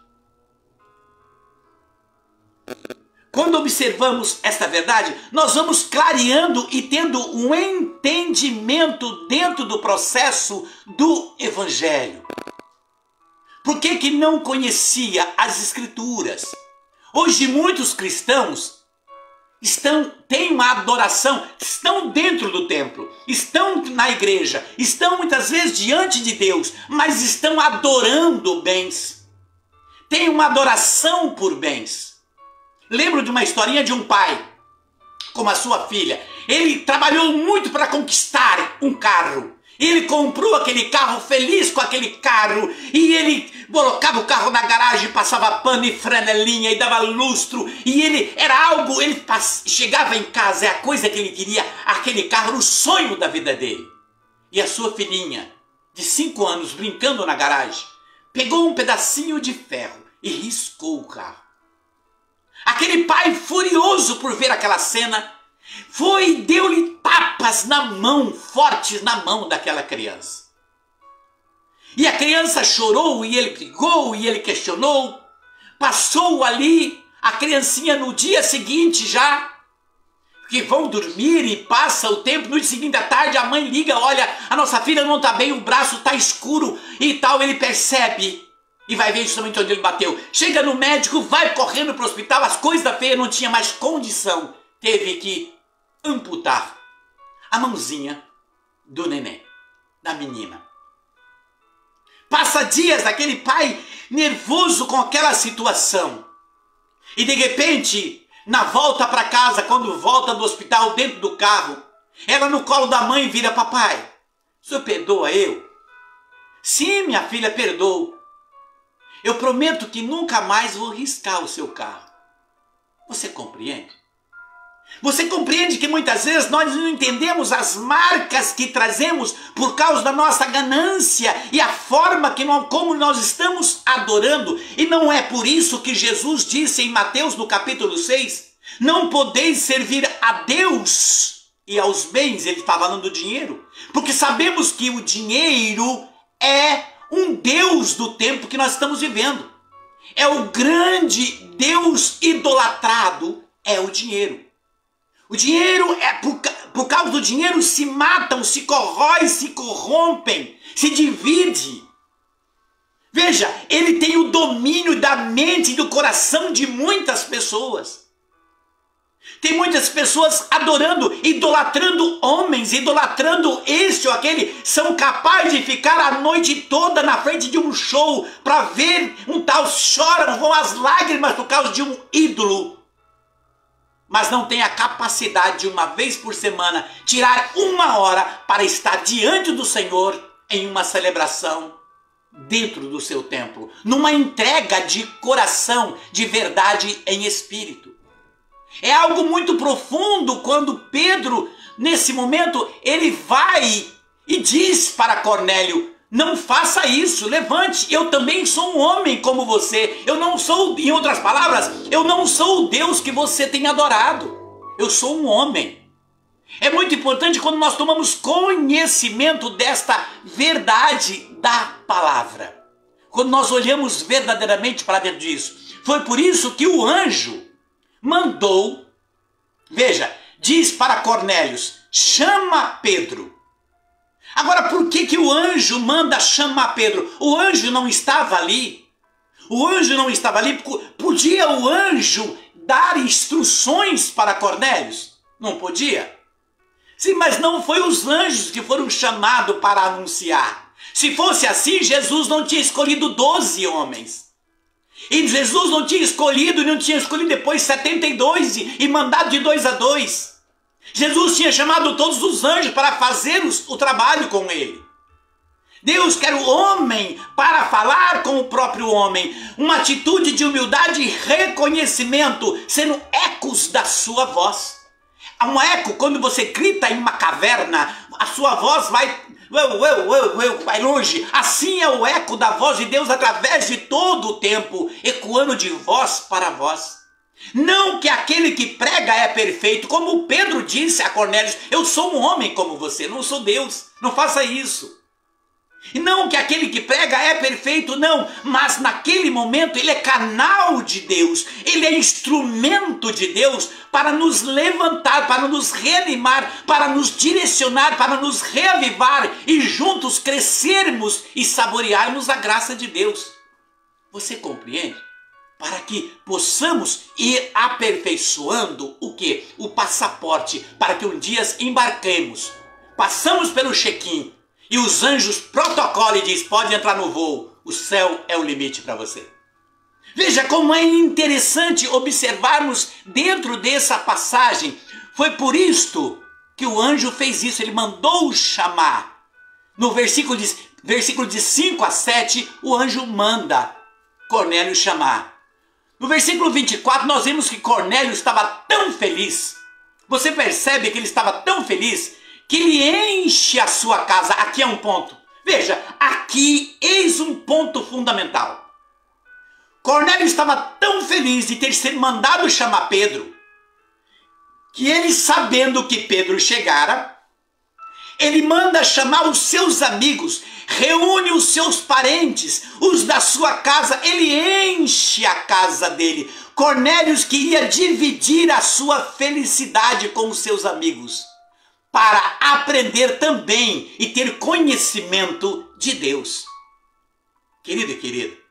nós vamos clareando e tendo um entendimento dentro do processo do Evangelho. Por que não conhecia as Escrituras? Hoje muitos cristãos têm uma adoração, estão dentro do templo, estão na igreja, estão muitas vezes diante de Deus, mas estão adorando bens. Tem uma adoração por bens. Lembro de uma historinha de um pai com a sua filha. Ele trabalhou muito para conquistar um carro. Ele comprou aquele carro, feliz com aquele carro, e ele colocava o carro na garagem, passava pano e franelinha e dava lustro, e ele chegava em casa, é a coisa que ele queria, aquele carro era o sonho da vida dele. E a sua filhinha, de 5 anos, brincando na garagem, pegou um pedacinho de ferro e riscou o carro. Aquele pai, furioso por ver aquela cena, foi e deu-lhe tapas na mão, fortes na mão daquela criança. E a criança chorou, e ele brigou, e ele questionou. Passou ali, a criancinha no dia seguinte já, que vão dormir e passa o tempo, no dia seguinte à tarde a mãe liga, olha, a nossa filha não está bem, o braço está escuro e tal, ele percebe. E vai ver justamente onde ele bateu. Chega no médico, vai correndo para o hospital, as coisas da feia não tinha mais condição. Teve que amputar a mãozinha do neném, da menina. Passa dias aquele pai nervoso com aquela situação. E de repente, na volta para casa, quando volta do hospital dentro do carro, ela no colo da mãe vira, papai, o senhor perdoa eu? Sim, minha filha, perdoo. Eu prometo que nunca mais vou riscar o seu carro. Você compreende? Você compreende que muitas vezes nós não entendemos as marcas que trazemos por causa da nossa ganância e a forma como nós estamos adorando. E não é por isso que Jesus disse em Mateus no capítulo 6, não podeis servir a Deus e aos bens. Ele está falando do dinheiro. Porque sabemos que o dinheiro é um Deus do tempo que nós estamos vivendo. É o grande Deus idolatrado, é o dinheiro. O dinheiro por causa do dinheiro se matam, se corroem, se corrompem, se divide. Veja, ele tem o domínio da mente e do coração de muitas pessoas. Tem muitas pessoas adorando, idolatrando homens, idolatrando este ou aquele, são capazes de ficar a noite toda na frente de um show para ver um tal, choram, vão às lágrimas por causa de um ídolo. Mas não tem a capacidade de uma vez por semana tirar uma hora para estar diante do Senhor em uma celebração dentro do seu templo, numa entrega de coração, de verdade em espírito. É algo muito profundo quando Pedro, nesse momento, ele vai e diz para Cornélio: não faça isso, levante, eu também sou um homem como você. Eu não sou, em outras palavras, eu não sou o Deus que você tem adorado. Eu sou um homem. É muito importante quando nós tomamos conhecimento desta verdade da palavra. Quando nós olhamos verdadeiramente para dentro disso. Foi por isso que o anjo mandou, veja, diz para Cornélio: chama Pedro. Agora, por que o anjo manda chamar Pedro? O anjo não estava ali. O anjo não estava ali. Podia o anjo dar instruções para Cornélio? Não podia. Sim, mas não foi os anjos que foram chamados para anunciar. Se fosse assim, Jesus não tinha escolhido 12 homens. E Jesus não tinha escolhido depois 72 e mandado de 2 a 2. Jesus tinha chamado todos os anjos para fazer o trabalho com ele. Deus quer o homem para falar com o próprio homem. Uma atitude de humildade e reconhecimento, sendo ecos da sua voz. Há um eco quando você grita em uma caverna, a sua voz vai longe. Assim é o eco da voz de Deus através de todo o tempo, ecoando de voz para voz. Não que aquele que prega é perfeito, como Pedro disse a Cornélio: eu sou um homem como você, não sou Deus, não faça isso. E não que aquele que prega é perfeito, não, mas naquele momento ele é canal de Deus, ele é instrumento de Deus para nos levantar, para nos reanimar, para nos direcionar, para nos reavivar e juntos crescermos e saborearmos a graça de Deus. Você compreende? Para que possamos ir aperfeiçoando o quê? O passaporte, para que um dia embarquemos, passamos pelo check-in, e os anjos protocolam e diz: pode entrar no voo, o céu é o limite para você. Veja como é interessante observarmos dentro dessa passagem. Foi por isto que o anjo fez isso, ele mandou chamar. No versículo de 5 a 7, o anjo manda Cornélio chamar. No versículo 24, nós vemos que Cornélio estava tão feliz. Você percebe que ele estava tão feliz que ele enche a sua casa. Aqui é um ponto. Veja, aqui eis um ponto fundamental. Cornélio estava tão feliz de ter sido mandado chamar Pedro, que ele, sabendo que Pedro chegara, ele manda chamar os seus amigos, reúne os seus parentes, os da sua casa, ele enche a casa dele. Cornélio queria dividir a sua felicidade com os seus amigos, para aprender também e ter conhecimento de Deus. Querido e querida,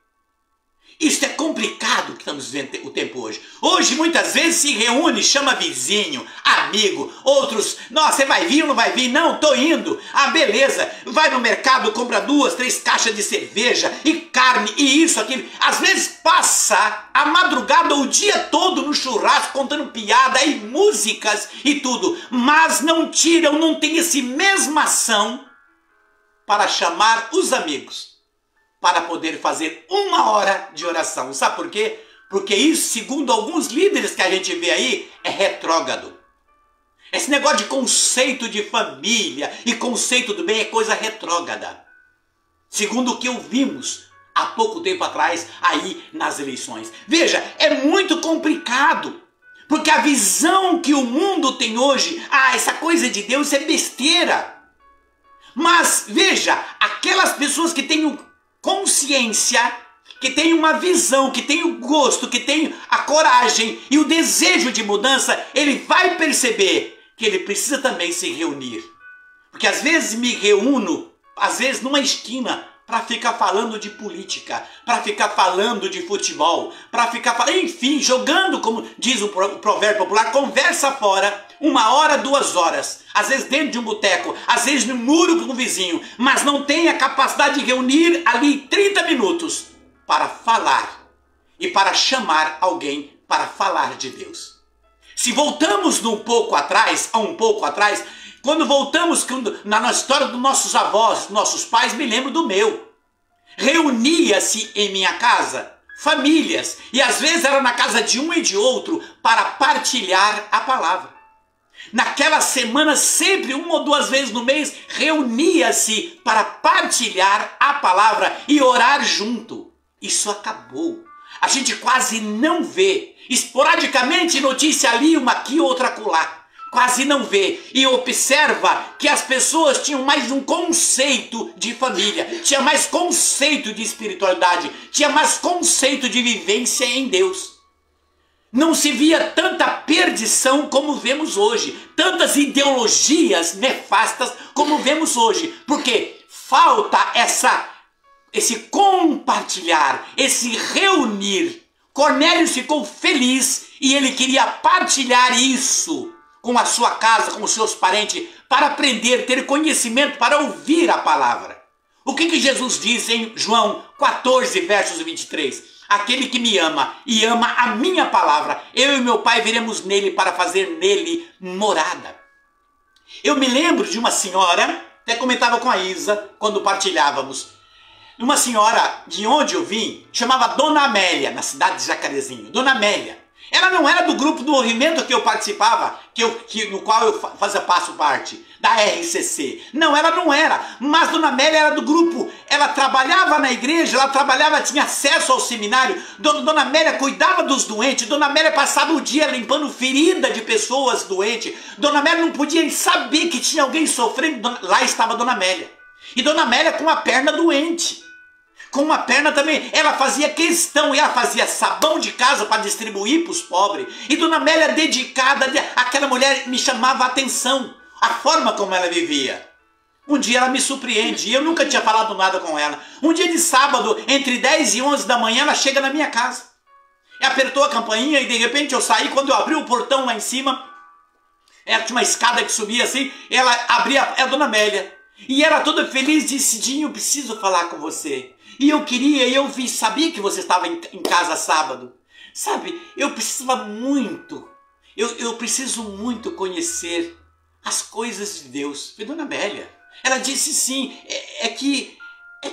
isso é complicado que estamos vivendo o tempo hoje. Hoje muitas vezes se reúne, chama vizinho, amigo, outros: nossa, você vai vir ou não vai vir? Não, tô indo. Ah, beleza. Vai no mercado, compra 2, 3 caixas de cerveja e carne e isso, aquilo. Às vezes passa a madrugada, o dia todo no churrasco, contando piada e músicas e tudo. Mas não tiram, não tem essa mesma ação para chamar os amigos, para poder fazer 1 hora de oração. Sabe por quê? Porque isso, segundo alguns líderes que a gente vê aí, é retrógrado. Esse negócio de conceito de família e conceito do bem é coisa retrógrada. Segundo o que ouvimos há pouco tempo atrás aí nas eleições. Veja, é muito complicado. Porque a visão que o mundo tem hoje, essa coisa de Deus é besteira. Mas veja, aquelas pessoas que têm consciência, que tem uma visão, que tem o gosto, que tem a coragem e o desejo de mudança, ele vai perceber que ele precisa também se reunir. Porque às vezes me reúno, às vezes numa esquina, para ficar falando de política, para ficar falando de futebol, para ficar falando, enfim, jogando, como diz o provérbio popular, conversa fora, 1 hora, 2 horas, às vezes dentro de um boteco, às vezes no muro com o vizinho, mas não tem a capacidade de reunir ali 30 minutos para falar e para chamar alguém para falar de Deus. Se voltamos um pouco atrás, quando voltamos na história dos nossos avós, dos nossos pais, me lembro do meu. Reunia-se em minha casa famílias, e às vezes era na casa de um e de outro, para partilhar a palavra. Naquela semana, sempre 1 ou 2 vezes no mês, reunia-se para partilhar a palavra e orar junto. Isso acabou. A gente quase não vê. Esporadicamente, notícia ali, uma aqui, outra acolá. Quase não vê. E observa que as pessoas tinham mais um conceito de família, tinha mais conceito de espiritualidade, tinha mais conceito de vivência em Deus. Não se via tanta perdição como vemos hoje, tantas ideologias nefastas como vemos hoje, porque falta esse compartilhar, esse reunir. Cornélio ficou feliz e ele queria partilhar isso com a sua casa, com os seus parentes, para aprender, ter conhecimento, para ouvir a palavra. O que Jesus diz em João 14, versos 23? Aquele que me ama e ama a minha palavra, eu e meu Pai viremos nele para fazer nele morada. Eu me lembro de uma senhora, até comentava com a Isa quando partilhávamos, uma senhora de onde eu vim, chamava Dona Amélia, na cidade de Jacarezinho. Dona Amélia. Ela não era do grupo do movimento que eu participava, no qual eu faço parte, da RCC. Não, ela não era. Mas Dona Amélia era do grupo. Ela trabalhava na igreja, tinha acesso ao seminário. Dona Amélia cuidava dos doentes. Dona Amélia passava o dia limpando ferida de pessoas doentes. Dona Amélia não podia saber que tinha alguém sofrendo. Lá estava Dona Amélia. E Dona Amélia com a perna doente. Com uma perna também, ela fazia questão, e ela fazia sabão de casa para distribuir para os pobres. E Dona Amélia, dedicada, aquela mulher me chamava a atenção, a forma como ela vivia. Um dia ela me surpreende, e eu nunca tinha falado nada com ela. Um dia de sábado, entre 10 e 11 da manhã, ela chega na minha casa. E apertou a campainha e de repente eu saí, quando eu abri o portão lá em cima, ela tinha uma escada que subia assim, ela abria, é a Dona Amélia. E ela toda feliz disse, Dinho, eu preciso falar com você. E eu queria, sabia que você estava em casa sábado. Sabe, eu precisava muito, eu preciso muito conhecer as coisas de Deus. Foi Dona Amélia. Ela disse sim, é que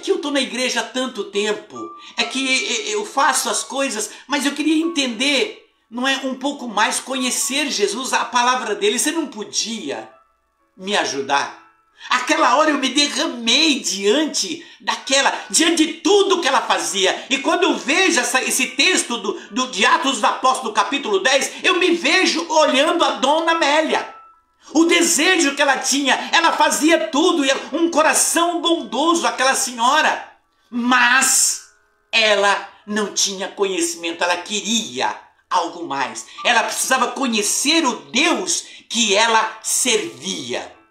eu estou na igreja há tanto tempo, é que eu faço as coisas, mas eu queria entender, não é, um pouco mais, conhecer Jesus, a palavra dele. Você não podia me ajudar? Aquela hora eu me derramei diante de tudo que ela fazia. E quando eu vejo esse texto de Atos dos Apóstolos, capítulo 10, eu me vejo olhando a Dona Amélia. O desejo que ela tinha, ela fazia tudo, um coração bondoso, aquela senhora. Mas ela não tinha conhecimento, ela queria algo mais. Ela precisava conhecer o Deus que ela servia.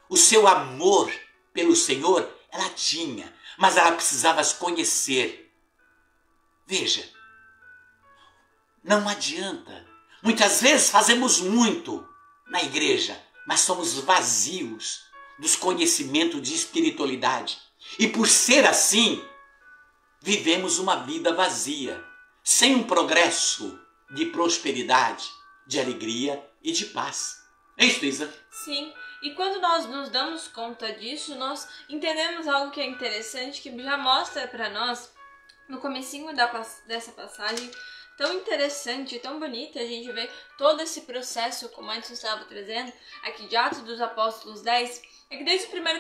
O seu amor pelo Senhor, ela tinha, mas ela precisava as conhecer. Veja, não adianta. Muitas vezes fazemos muito na igreja, mas somos vazios dos conhecimentos de espiritualidade. E por ser assim, vivemos uma vida vazia, sem um progresso de prosperidade, de alegria e de paz. É isso, Isa? Sim. E quando nós nos damos conta disso, nós entendemos algo que é interessante, que já mostra para nós, no comecinho dessa passagem, tão interessante, tão bonita, a gente vê todo esse processo, como antes estava trazendo, aqui de Atos dos Apóstolos 10, é que desde o primeiro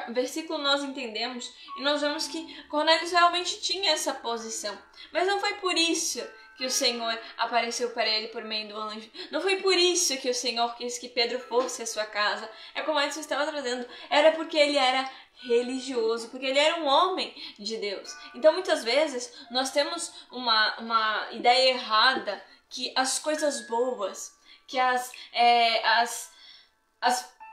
versículo nós entendemos, e nós vemos que Cornélio realmente tinha essa posição. Mas não foi por isso que o Senhor apareceu para ele por meio do anjo. Não foi por isso que o Senhor quis que Pedro fosse à sua casa. É como antes eu estava trazendo. Era porque ele era religioso, porque ele era um homem de Deus. Então, muitas vezes, nós temos uma ideia errada que as coisas boas, que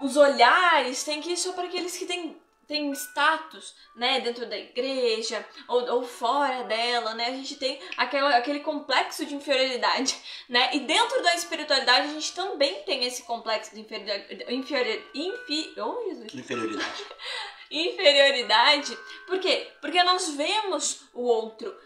os olhares têm que ir só para aqueles que têm status, né, dentro da igreja ou fora dela, né? A gente tem aquele complexo de inferioridade, né? E dentro da espiritualidade a gente também tem esse complexo de inferioridade. Por quê? Porque nós vemos o outro.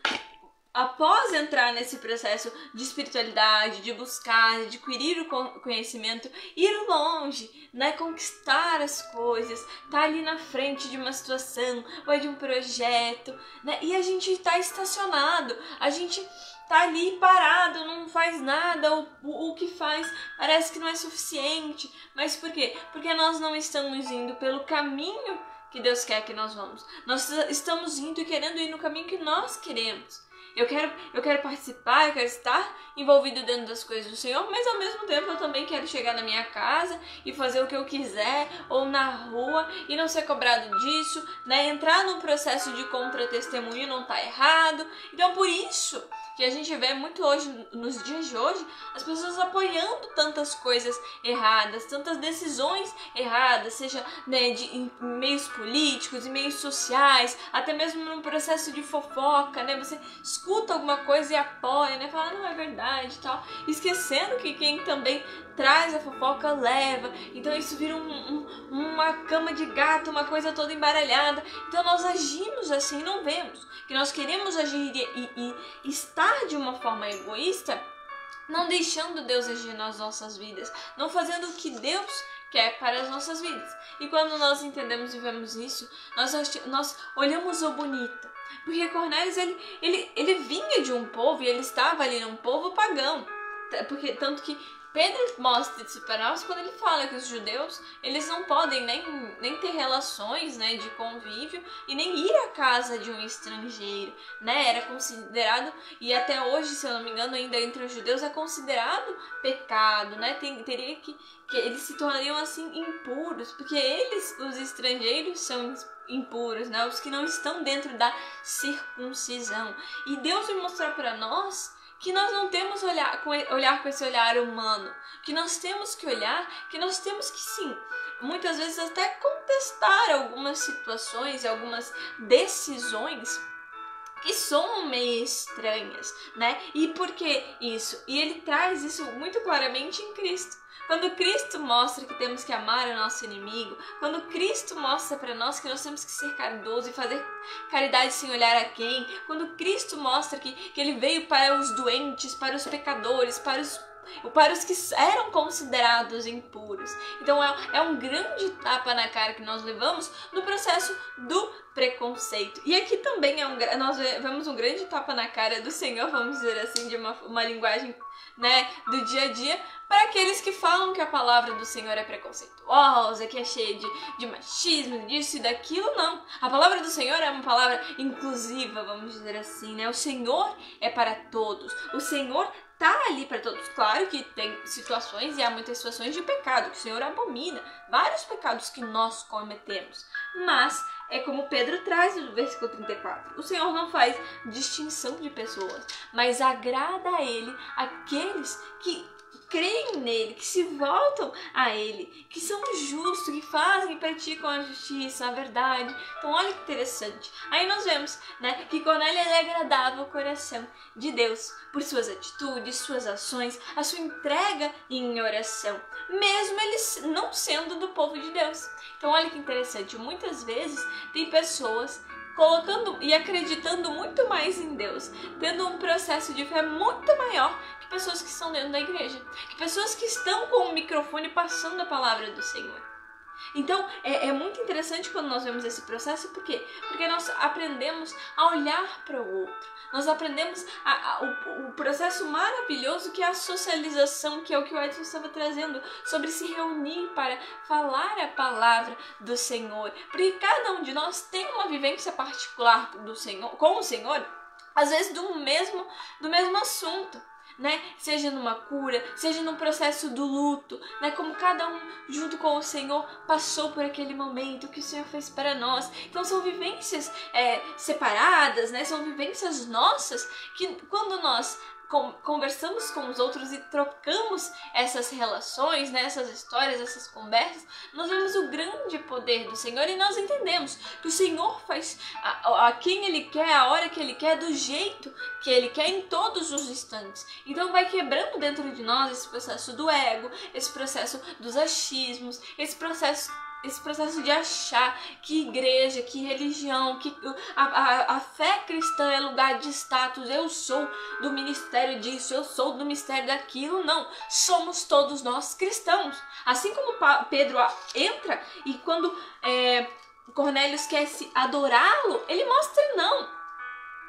Após entrar nesse processo de espiritualidade, de buscar, de adquirir o conhecimento, ir longe, né, conquistar as coisas, tá ali na frente de uma situação ou de um projeto, né, e a gente tá estacionado, a gente tá ali parado, não faz nada, o que faz parece que não é suficiente. Mas por quê? Porque nós não estamos indo pelo caminho que Deus quer que nós vamos. Nós estamos indo e querendo ir no caminho que nós queremos. Eu quero participar, eu quero estar envolvido dentro das coisas do Senhor, mas ao mesmo tempo eu também quero chegar na minha casa e fazer o que eu quiser, ou na rua, e não ser cobrado disso, né? Entrar num processo de contra-testemunho não tá errado. Então, por isso que a gente vê muito hoje, nos dias de hoje, as pessoas apoiando tantas coisas erradas, tantas decisões erradas, seja, né, em meios políticos, em meios sociais, até mesmo num processo de fofoca, né? Você escuta alguma coisa e apoia, né? Fala, não é verdade e tal. Esquecendo que quem também traz a fofoca leva. Então isso vira uma cama de gato, uma coisa toda embaralhada. Então nós agimos assim, não vemos que nós queremos agir e estar de uma forma egoísta, não deixando Deus agir nas nossas vidas, não fazendo o que Deus quer para as nossas vidas. E quando nós entendemos e vemos isso, nós olhamos o bonito. Porque Cornélio, ele vinha de um povo e ele estava ali num povo pagão. Porque tanto que Pedro mostra isso para nós quando ele fala que os judeus, eles não podem nem ter relações, né, de convívio e nem ir à casa de um estrangeiro, né? Era considerado, e até hoje, se eu não me engano, ainda entre os judeus é considerado pecado, né? Teria que eles se tornariam assim impuros, porque eles, os estrangeiros, são impuros, né? Os que não estão dentro da circuncisão. E Deus vai mostrar para nós que nós não temos olhar com esse olhar humano, que nós temos que olhar, que nós temos que sim, muitas vezes até contestar algumas situações, algumas decisões que são meio estranhas, né? E por que isso? E ele traz isso muito claramente em Cristo. Quando Cristo mostra que temos que amar o nosso inimigo, quando Cristo mostra para nós que nós temos que ser caridosos e fazer caridade sem olhar a quem, quando Cristo mostra que ele veio para os doentes, para os pecadores, para os que eram considerados impuros. Então é um grande tapa na cara que nós levamos no processo do preconceito. E aqui também nós vemos um grande tapa na cara do Senhor, vamos dizer assim, de uma linguagem, né, do dia a dia, para aqueles que falam que a palavra do Senhor é preconceituosa, que é cheia de machismo, disso e daquilo. Não. A palavra do Senhor é uma palavra inclusiva, vamos dizer assim, né? O Senhor é para todos. O Senhor tá ali para todos. Claro que tem situações, e há muitas situações de pecado, que o Senhor abomina. Vários pecados que nós cometemos. Mas é como Pedro traz no versículo 34. O Senhor não faz distinção de pessoas, mas agrada a Ele aqueles que creem nele, que se voltam a ele, que são justos, que fazem e praticam a justiça, a verdade. Então olha que interessante. Aí nós vemos, né, que Cornélio agradava o coração de Deus por suas atitudes, suas ações, a sua entrega em oração, mesmo ele não sendo do povo de Deus. Então olha que interessante. Muitas vezes tem pessoas colocando e acreditando muito mais em Deus, tendo um processo de fé muito maior que pessoas que estão dentro da igreja, que pessoas que estão com o microfone passando a palavra do Senhor. Então é muito interessante quando nós vemos esse processo. Por quê? Porque nós aprendemos a olhar para o outro. Nós aprendemos o processo maravilhoso que é a socialização, que é o que o Edson estava trazendo, sobre se reunir para falar a palavra do Senhor. Porque cada um de nós tem uma vivência particular do Senhor, com o Senhor, às vezes do mesmo assunto, né? Seja numa cura, seja num processo do luto, né? Como cada um junto com o Senhor passou por aquele momento que o Senhor fez para nós. Então são vivências separadas, né? São vivências nossas que quando nós conversamos com os outros e trocamos essas relações, né, essas histórias, essas conversas, nós vemos o grande poder do Senhor e nós entendemos que o Senhor faz a quem Ele quer, a hora que Ele quer, do jeito que Ele quer, em todos os instantes. Então vai quebrando dentro de nós esse processo do ego, esse processo dos achismos, esse processo de achar que igreja, que religião, que a fé cristã é lugar de status. Eu sou do ministério disso, eu sou do ministério daquilo. Não, somos todos nós cristãos. Assim como Pedro entra e quando Cornélios quer se adorá-lo, ele mostra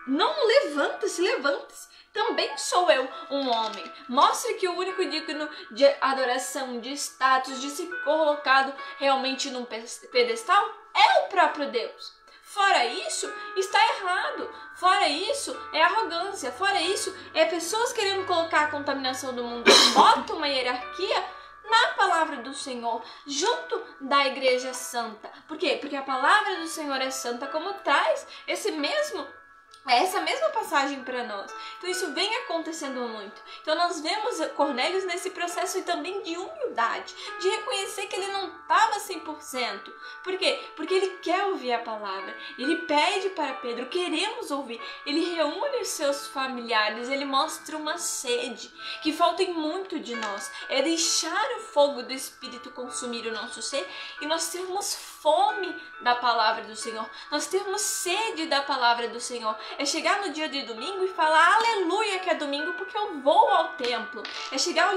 não, levanta-se. Também sou eu um homem. Mostre que o único digno de adoração, de status, de ser colocado realmente num pedestal é o próprio Deus. Fora isso, está errado. Fora isso, é arrogância. Fora isso, é pessoas querendo colocar a contaminação do mundo. Bota uma hierarquia na palavra do Senhor, junto da igreja santa. Por quê? Porque a palavra do Senhor é santa, como traz essa mesma passagem para nós. Então isso vem acontecendo muito. Então nós vemos Cornélios nesse processo e também de humildade, de reconhecer que ele não estava 100%. Por quê? Porque ele quer ouvir a palavra. Ele pede para Pedro, queremos ouvir. Ele reúne os seus familiares, ele mostra uma sede que falta em muito de nós. É deixar o fogo do Espírito consumir o nosso ser e nós termos fome da palavra do Senhor. Nós termos sede da palavra do Senhor. É chegar no dia de domingo e falar aleluia que é domingo porque eu vou ao templo. É chegar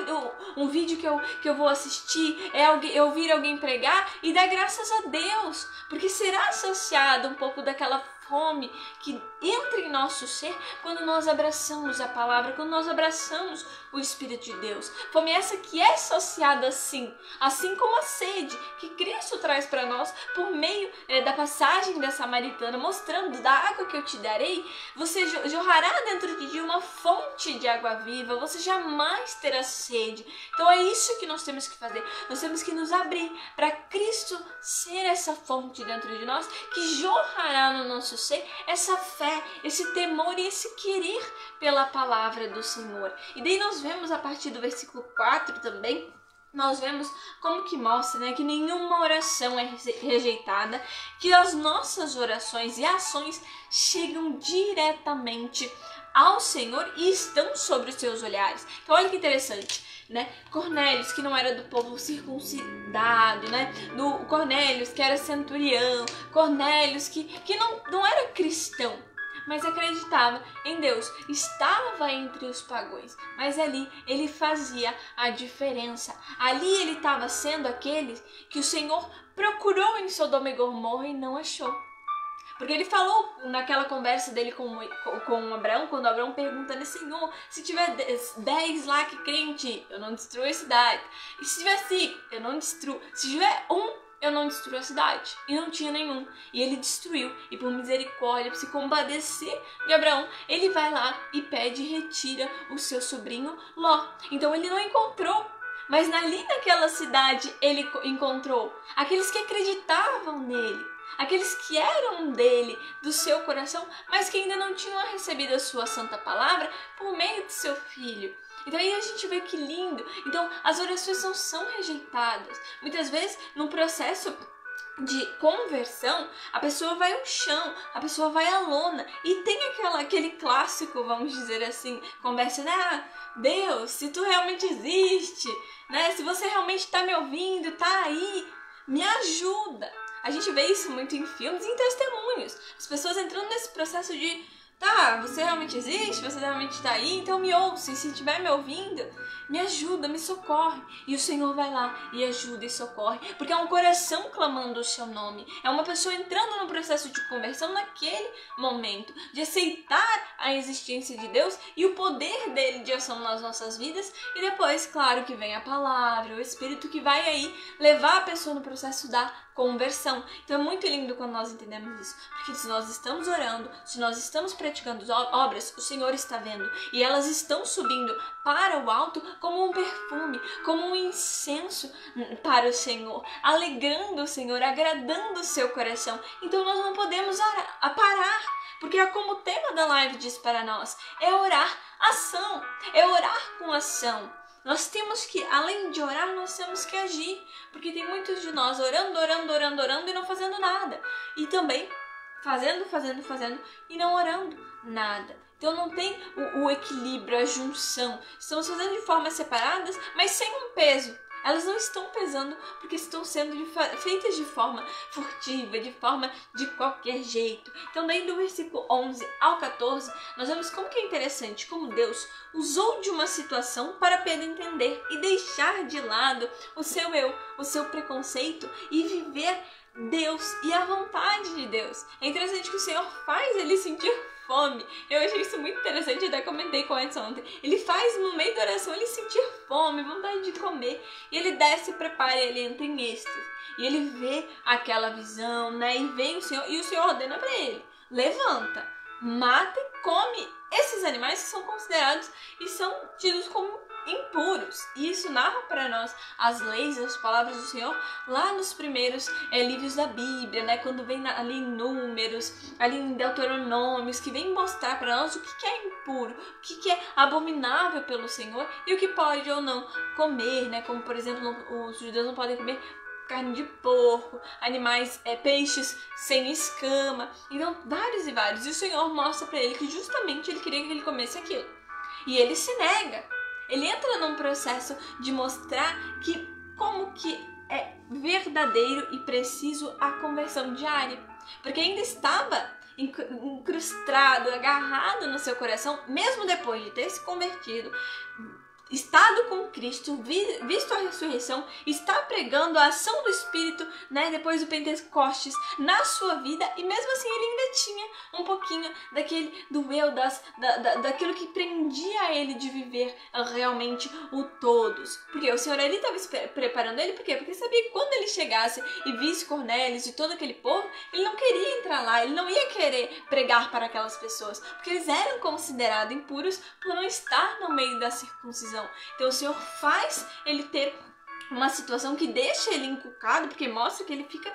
um vídeo que eu vou assistir, é ouvir alguém pregar e dar graças a Deus. Porque será associado um pouco daquela fome que entra em nosso ser quando nós abraçamos a palavra, quando nós abraçamos o Espírito de Deus. Fome essa que é associada assim como a sede que Cristo traz para nós por meio da passagem da Samaritana, mostrando da água que eu te darei, você jorrará dentro de ti uma fonte de água viva, você jamais terá sede. Então é isso que nós temos que fazer. Nós temos que nos abrir para Cristo ser essa fonte dentro de nós que jorrará no nosso ser essa fé, esse temor e esse querer pela palavra do Senhor. E daí nós vemos a partir do versículo 4 também, nós vemos como que mostra, né, que nenhuma oração é rejeitada, que as nossas orações e ações chegam diretamente ao Senhor e estão sobre os seus olhares. Então olha que interessante, né? Cornélios, que não era do povo circuncidado, né? Do Cornélios, que era centurião, Cornélios, que não era cristão, mas acreditava em Deus, estava entre os pagãos, mas ali ele fazia a diferença. Ali ele estava sendo aquele que o Senhor procurou em Sodoma e Gomorra e não achou. Porque ele falou naquela conversa dele com Abraão, quando Abraão pergunta, né, Senhor, se tiver 10 lá que crente, eu não destruo a cidade. E se tiver 5, eu não destruo. Se tiver 1, eu não destruo a cidade. E não tinha nenhum. E ele destruiu. E por misericórdia, por se compadecer de Abraão, ele vai lá e pede e retira o seu sobrinho Ló. Então ele não encontrou. Mas ali naquela cidade ele encontrou aqueles que acreditavam nele. Aqueles que eram dele, do seu coração, mas que ainda não tinham recebido a sua santa palavra por meio de seu filho. Então aí a gente vê que lindo. Então as orações não são rejeitadas. Muitas vezes no processo de conversão, a pessoa vai ao chão, a pessoa vai à lona. E tem aquele clássico, vamos dizer assim, conversa, né? Deus, se tu realmente existe, né? Se você realmente está me ouvindo, tá aí, me ajuda. A gente vê isso muito em filmes e em testemunhos. As pessoas entrando nesse processo de, tá, você realmente existe? Você realmente está aí? Então me ouça. E se estiver me ouvindo, me ajuda, me socorre. E o Senhor vai lá e ajuda e socorre. Porque é um coração clamando o seu nome. É uma pessoa entrando no processo de conversão naquele momento. De aceitar a existência de Deus e o poder dele de ação nas nossas vidas, e depois, claro, que vem a palavra, o Espírito que vai aí levar a pessoa no processo da conversão. Então é muito lindo quando nós entendemos isso, porque se nós estamos orando, se nós estamos praticando obras, o Senhor está vendo, e elas estão subindo para o alto como um perfume, como um incenso para o Senhor, alegrando o Senhor, agradando o seu coração. Então nós não podemos parar, porque é como o tema da live diz para nós, é orar ação, é orar com ação. Nós temos que, além de orar, nós temos que agir, porque tem muitos de nós orando e não fazendo nada, e também fazendo e não orando nada. Então não tem o equilíbrio, a junção. Estamos fazendo de formas separadas, mas sem um peso. Elas não estão pesando porque estão sendo feitas de forma furtiva, de forma de qualquer jeito. Então daí do versículo 11 ao 14, nós vemos como que é interessante, como Deus usou de uma situação para Pedro entender e deixar de lado o seu eu, o seu preconceito e viver Deus e a vontade de Deus. É interessante que o Senhor faz ele sentir fome. Eu achei isso muito interessante, até comentei com o Edson ontem. Ele faz no meio da oração ele sentir fome, vontade de comer. E ele desce, prepara, ele entra em êxtase. E ele vê aquela visão, né? E vem o Senhor, e o Senhor ordena para ele: levanta, mata e come esses animais que são considerados e são tidos como impuros. E isso narra para nós as leis, as palavras do Senhor lá nos primeiros livros da Bíblia, né? Quando vem ali em Números, ali em Deuteronômios, que vem mostrar para nós o que é impuro, o que é abominável pelo Senhor e o que pode ou não comer, né? Como por exemplo, os judeus não podem comer carne de porco, animais, peixes sem escama, então vários e vários. E o Senhor mostra para ele que justamente ele queria que ele comesse aquilo. E ele se nega. Ele entra num processo de mostrar que como que é verdadeiro e preciso a conversão diária. Porque ainda estava incrustado, agarrado no seu coração, mesmo depois de ter se convertido, estado com Cristo, visto a ressurreição, está pregando a ação do Espírito, né, depois do Pentecostes na sua vida, e mesmo assim ele ainda tinha um pouquinho do eu, daquilo que prendia ele de viver realmente o todos. Porque o Senhor ali estava preparando ele, por quê? Porque sabia que quando ele chegasse e visse Cornélios e todo aquele povo, ele não queria entrar lá, ele não ia querer pregar para aquelas pessoas, porque eles eram considerados impuros por não estar no meio da circuncisão. Então o Senhor faz ele ter uma situação que deixa ele encucado, porque mostra que ele fica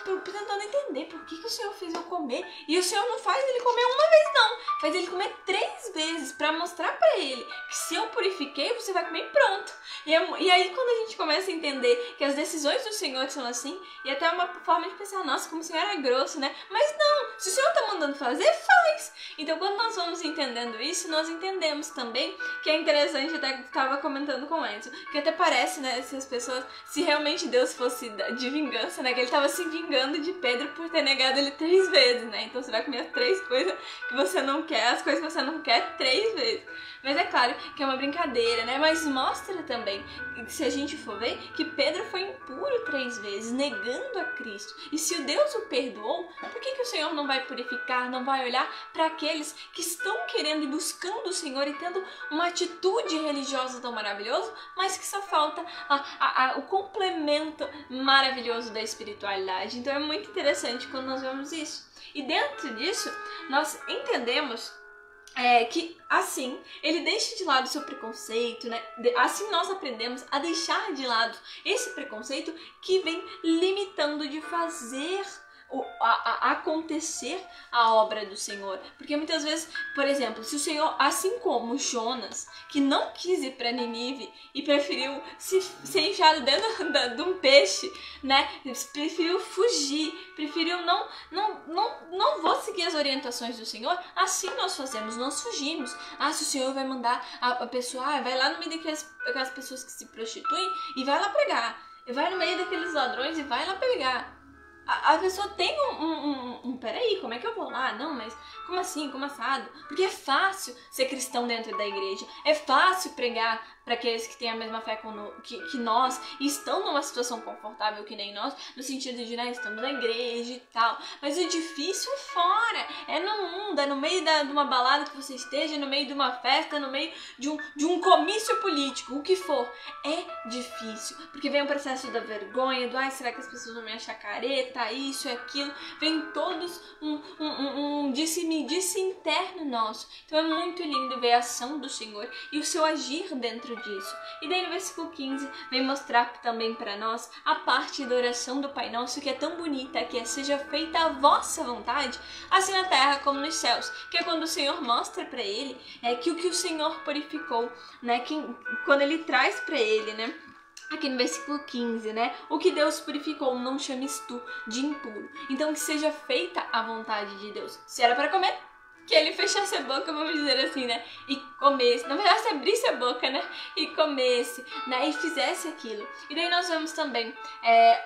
tentando entender por que o Senhor fez eu comer. E o Senhor não faz ele comer uma vez não, faz ele comer 3 vezes para mostrar para ele que se eu purifiquei, você vai comer pronto. E aí quando a gente começa a entender que as decisões do Senhor são assim, e até uma forma de pensar, nossa, como o Senhor é grosso, né? Mas não, se o Senhor tá mandando fazer, faz. Então quando nós vamos entendendo isso, nós entendemos também que é interessante, até estava comentando com o Edson, que até parece, né, se as pessoas, se realmente Deus fosse de vingança, né, que ele estava se vingando de Pedro por ter negado ele 3 vezes, né? Então você vai comer as 3 coisas que você não quer, as coisas que você não quer 3 vezes. Mas é claro que é uma brincadeira, né? Mas mostra também, se a gente for ver, que Pedro foi impuro 3 vezes, negando a Cristo. E se o Deus o perdoou, por que o Senhor não vai purificar, não vai olhar para aqueles que estão querendo e buscando o Senhor e tendo uma atitude religiosa tão maravilhosa, mas que só falta o complemento maravilhoso da espiritualidade? Então é muito interessante quando nós vemos isso. E dentro disso, nós entendemos que assim, ele deixa de lado o seu preconceito, né? Assim nós aprendemos a deixar de lado esse preconceito que vem limitando de fazer acontecer a obra do Senhor. Porque muitas vezes, por exemplo, se o Senhor, assim como Jonas, que não quis ir para Nínive e preferiu ser enfiado dentro de um peixe, né? Preferiu fugir, preferiu não vou seguir as orientações do Senhor, assim nós fazemos, nós fugimos. Se o Senhor vai mandar a pessoa, vai lá no meio daquelas pessoas que se prostituem e vai lá pregar, e vai no meio daqueles ladrões e vai lá pregar. a pessoa tem peraí, como é que eu vou lá? Não, mas como assim? Como assado? Porque é fácil ser cristão dentro da igreja. É fácil pregar para aqueles que têm a mesma fé que nós e estão numa situação confortável que nem nós, no sentido de, né, estamos na igreja e tal. Mas o difícil é fora, é no mundo, é no meio de uma balada que você esteja, no meio de uma festa, no meio de um comício político, o que for. É difícil, porque vem o processo da vergonha, do ai, será que as pessoas vão me achar careta, isso e aquilo. Vem todos um disse-me-disse interno nosso. Então é muito lindo ver a ação do Senhor e o seu agir dentro disso. E daí no versículo 15 vem mostrar também para nós a parte da oração do Pai Nosso, que é tão bonita, que é: seja feita a vossa vontade, assim na terra como nos céus. Que é quando o Senhor mostra para ele que o que o Senhor purificou, né, quando ele traz para ele, né, aqui no versículo 15, né? O que Deus purificou, não chames tu de impuro. Então que seja feita a vontade de Deus. Se era para comer, que ele fechasse a boca, vamos dizer assim, né? E comesse. Na verdade, se abrisse a boca, né? E comesse, né? E fizesse aquilo. E daí nós vemos também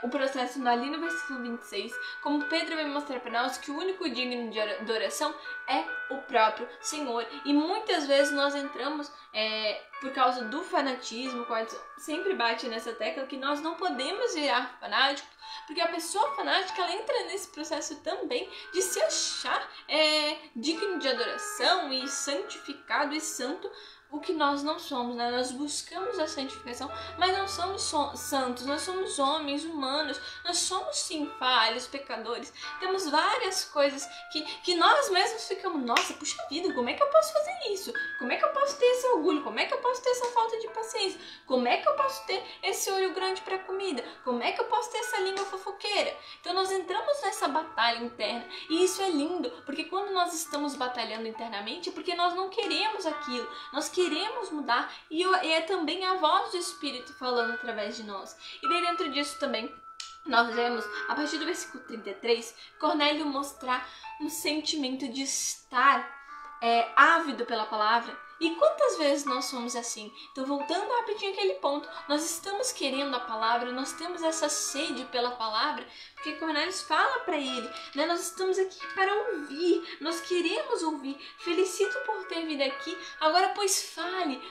o processo ali no versículo 26, como Pedro vai mostrar para nós que o único digno de oração é o próprio Senhor. E muitas vezes nós entramos por causa do fanatismo, quando sempre bate nessa tecla que nós não podemos virar fanáticos, porque a pessoa fanática, ela entra nesse processo também de se achar digno de adoração e santificado e santo, o que nós não somos, né? Nós buscamos a santificação, mas não somos santos, nós somos homens humanos, nós somos sim falhos, pecadores, temos várias coisas que nós mesmos ficamos, nossa, puxa vida, como é que eu posso fazer isso? Como é que eu posso ter esse orgulho? Como é que eu posso ter essa falta de paciência? Como é que eu posso ter esse olho grande para comida? Como é que eu posso ter essa língua fofoqueira? Então nós entramos nessa batalha interna, e isso é lindo, porque quando nós estamos batalhando internamente, é porque nós não queremos aquilo, nós queremos mudar, e é também a voz do Espírito falando através de nós. E daí dentro disso também nós vemos, a partir do versículo 33, Cornélio mostrar um sentimento de estar ávido pela palavra. E quantas vezes nós somos assim? Então, voltando rapidinho àquele ponto, nós estamos querendo a palavra, nós temos essa sede pela palavra, porque Cornélio fala para ele, né? Nós estamos aqui para ouvir, nós queremos ouvir. Felicito por ter vindo aqui. Agora, pois fale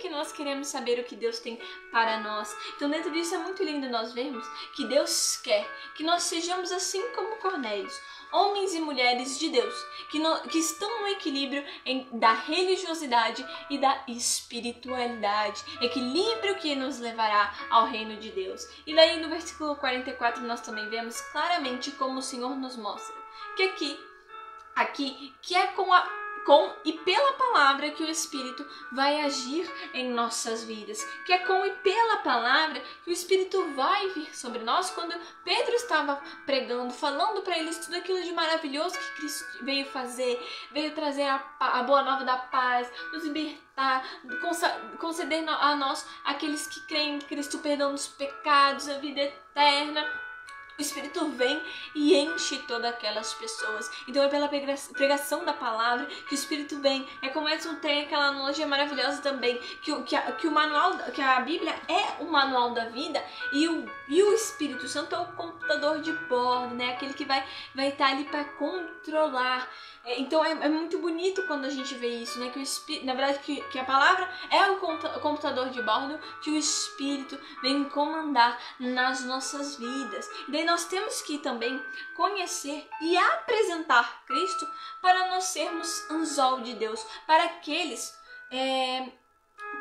que nós queremos saber o que Deus tem para nós. Então, dentro disso é muito lindo nós vermos que Deus quer que nós sejamos assim como Cornélio, homens e mulheres de Deus, que estão no equilíbrio da religiosidade e da espiritualidade, equilíbrio que nos levará ao reino de Deus. E daí no versículo 44 nós também vemos claramente como o Senhor nos mostra que aqui que é com e pela palavra que o Espírito vai agir em nossas vidas, que é com e pela palavra que o Espírito vai vir sobre nós. Quando Pedro estava pregando, falando para eles tudo aquilo de maravilhoso que Cristo veio fazer, veio trazer a boa nova da paz, nos libertar, conceder a nós, aqueles que creem em Cristo, o perdão dos pecados, a vida eterna. O Espírito vem e enche todas aquelas pessoas. Então é pela pregação da palavra que o Espírito vem. É como Edson tem aquela analogia maravilhosa também, que o manual, que a Bíblia é o manual da vida, e o Espírito Santo é o computador de bordo, né? Aquele que vai estar ali para controlar. Então é muito bonito quando a gente vê isso, né? Que o Espírito, na verdade, que a palavra é o computador de bordo, que o Espírito vem comandar nas nossas vidas. E daí nós temos que também conhecer e apresentar Cristo para nós sermos anzol de Deus, para aqueles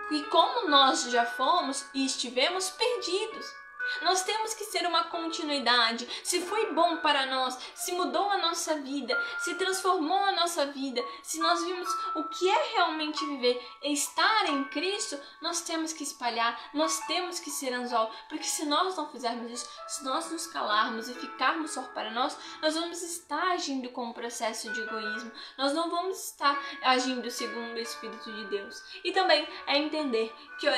que, como nós já fomos e estivemos perdidos. Nós temos que ser uma continuidade. Se foi bom para nós, se mudou a nossa vida, se transformou a nossa vida, se nós vimos o que é realmente viver, estar em Cristo, nós temos que espalhar, nós temos que ser anzol, porque se nós não fizermos isso, se nós nos calarmos e ficarmos só para nós vamos estar agindo com um processo de egoísmo, nós não vamos estar agindo segundo o Espírito de Deus. E também é entender que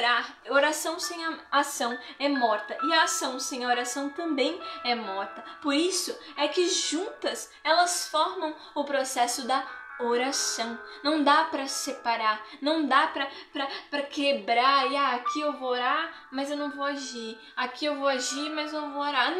oração sem ação é morta, e a ação sem a oração também é morta. Por isso é que juntas elas formam o processo da oração. Não dá para separar, não dá para quebrar e aqui eu vou orar, mas eu não vou agir. Aqui eu vou agir, mas eu não vou orar.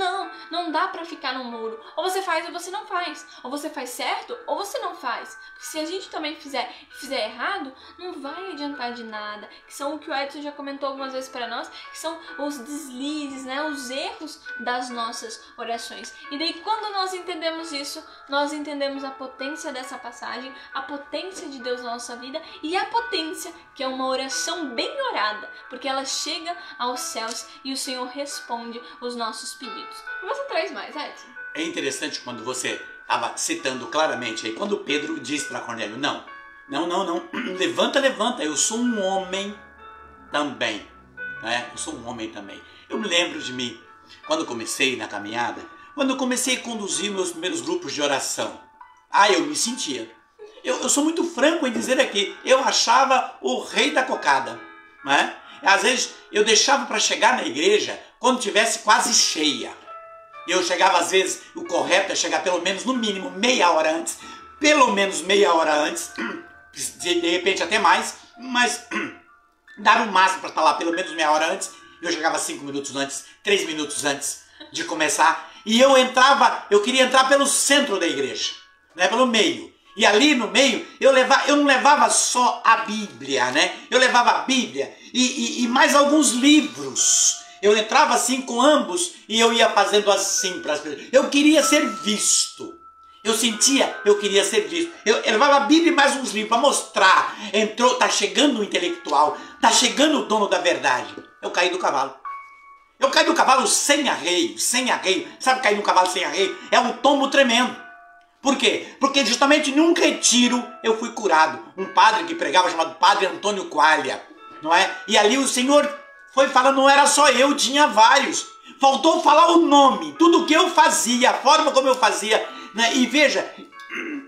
Não dá para ficar no muro. Ou você faz ou você não faz. Ou você faz certo ou você não faz. Porque se a gente também fizer errado, não vai adiantar de nada. Que são o que o Edson já comentou algumas vezes para nós, que são os deslizes, né? Os erros das nossas orações. E daí quando nós entendemos isso, nós entendemos a potência dessa passagem, a potência de Deus na nossa vida e a potência que é uma oração bem orada, porque ela chega aos céus e o Senhor responde os nossos pedidos. E você traz mais, Edson? É interessante quando você estava citando claramente aí, quando Pedro diz para Cornélio, não, levanta, eu sou um homem também, né? Eu sou um homem também. Eu me lembro de mim, quando comecei na caminhada, quando eu comecei a conduzir meus primeiros grupos de oração, eu me sentia. Eu sou muito franco em dizer aqui, eu achava o rei da cocada, né? Às vezes eu deixava para chegar na igreja quando tivesse quase cheia. Eu chegava às vezes, o correto é chegar pelo menos no mínimo meia hora antes, de repente até mais, mas dar o máximo para estar lá pelo menos meia hora antes. Eu chegava 5 minutos antes, 3 minutos antes de começar, e eu queria entrar pelo centro da igreja, né, pelo meio. E ali no meio, eu não levava só a Bíblia, né? Eu levava a Bíblia e mais alguns livros. Eu entrava assim com ambos e eu ia fazendo assim para as pessoas. Eu queria ser visto. Eu queria ser visto. Eu levava a Bíblia e mais uns livros para mostrar. Tá chegando o intelectual, tá chegando o dono da verdade. Eu caí do cavalo. Eu caí do cavalo sem arreio. Sabe cair no cavalo sem arreio? É um tombo tremendo. Por quê? Porque justamente num retiro eu fui curado. Um padre que pregava, chamado Padre Antônio Coalha, não é? E ali o Senhor foi falando, não era só eu, tinha vários. Faltou falar o nome, tudo o que eu fazia, a forma como eu fazia, né? E veja,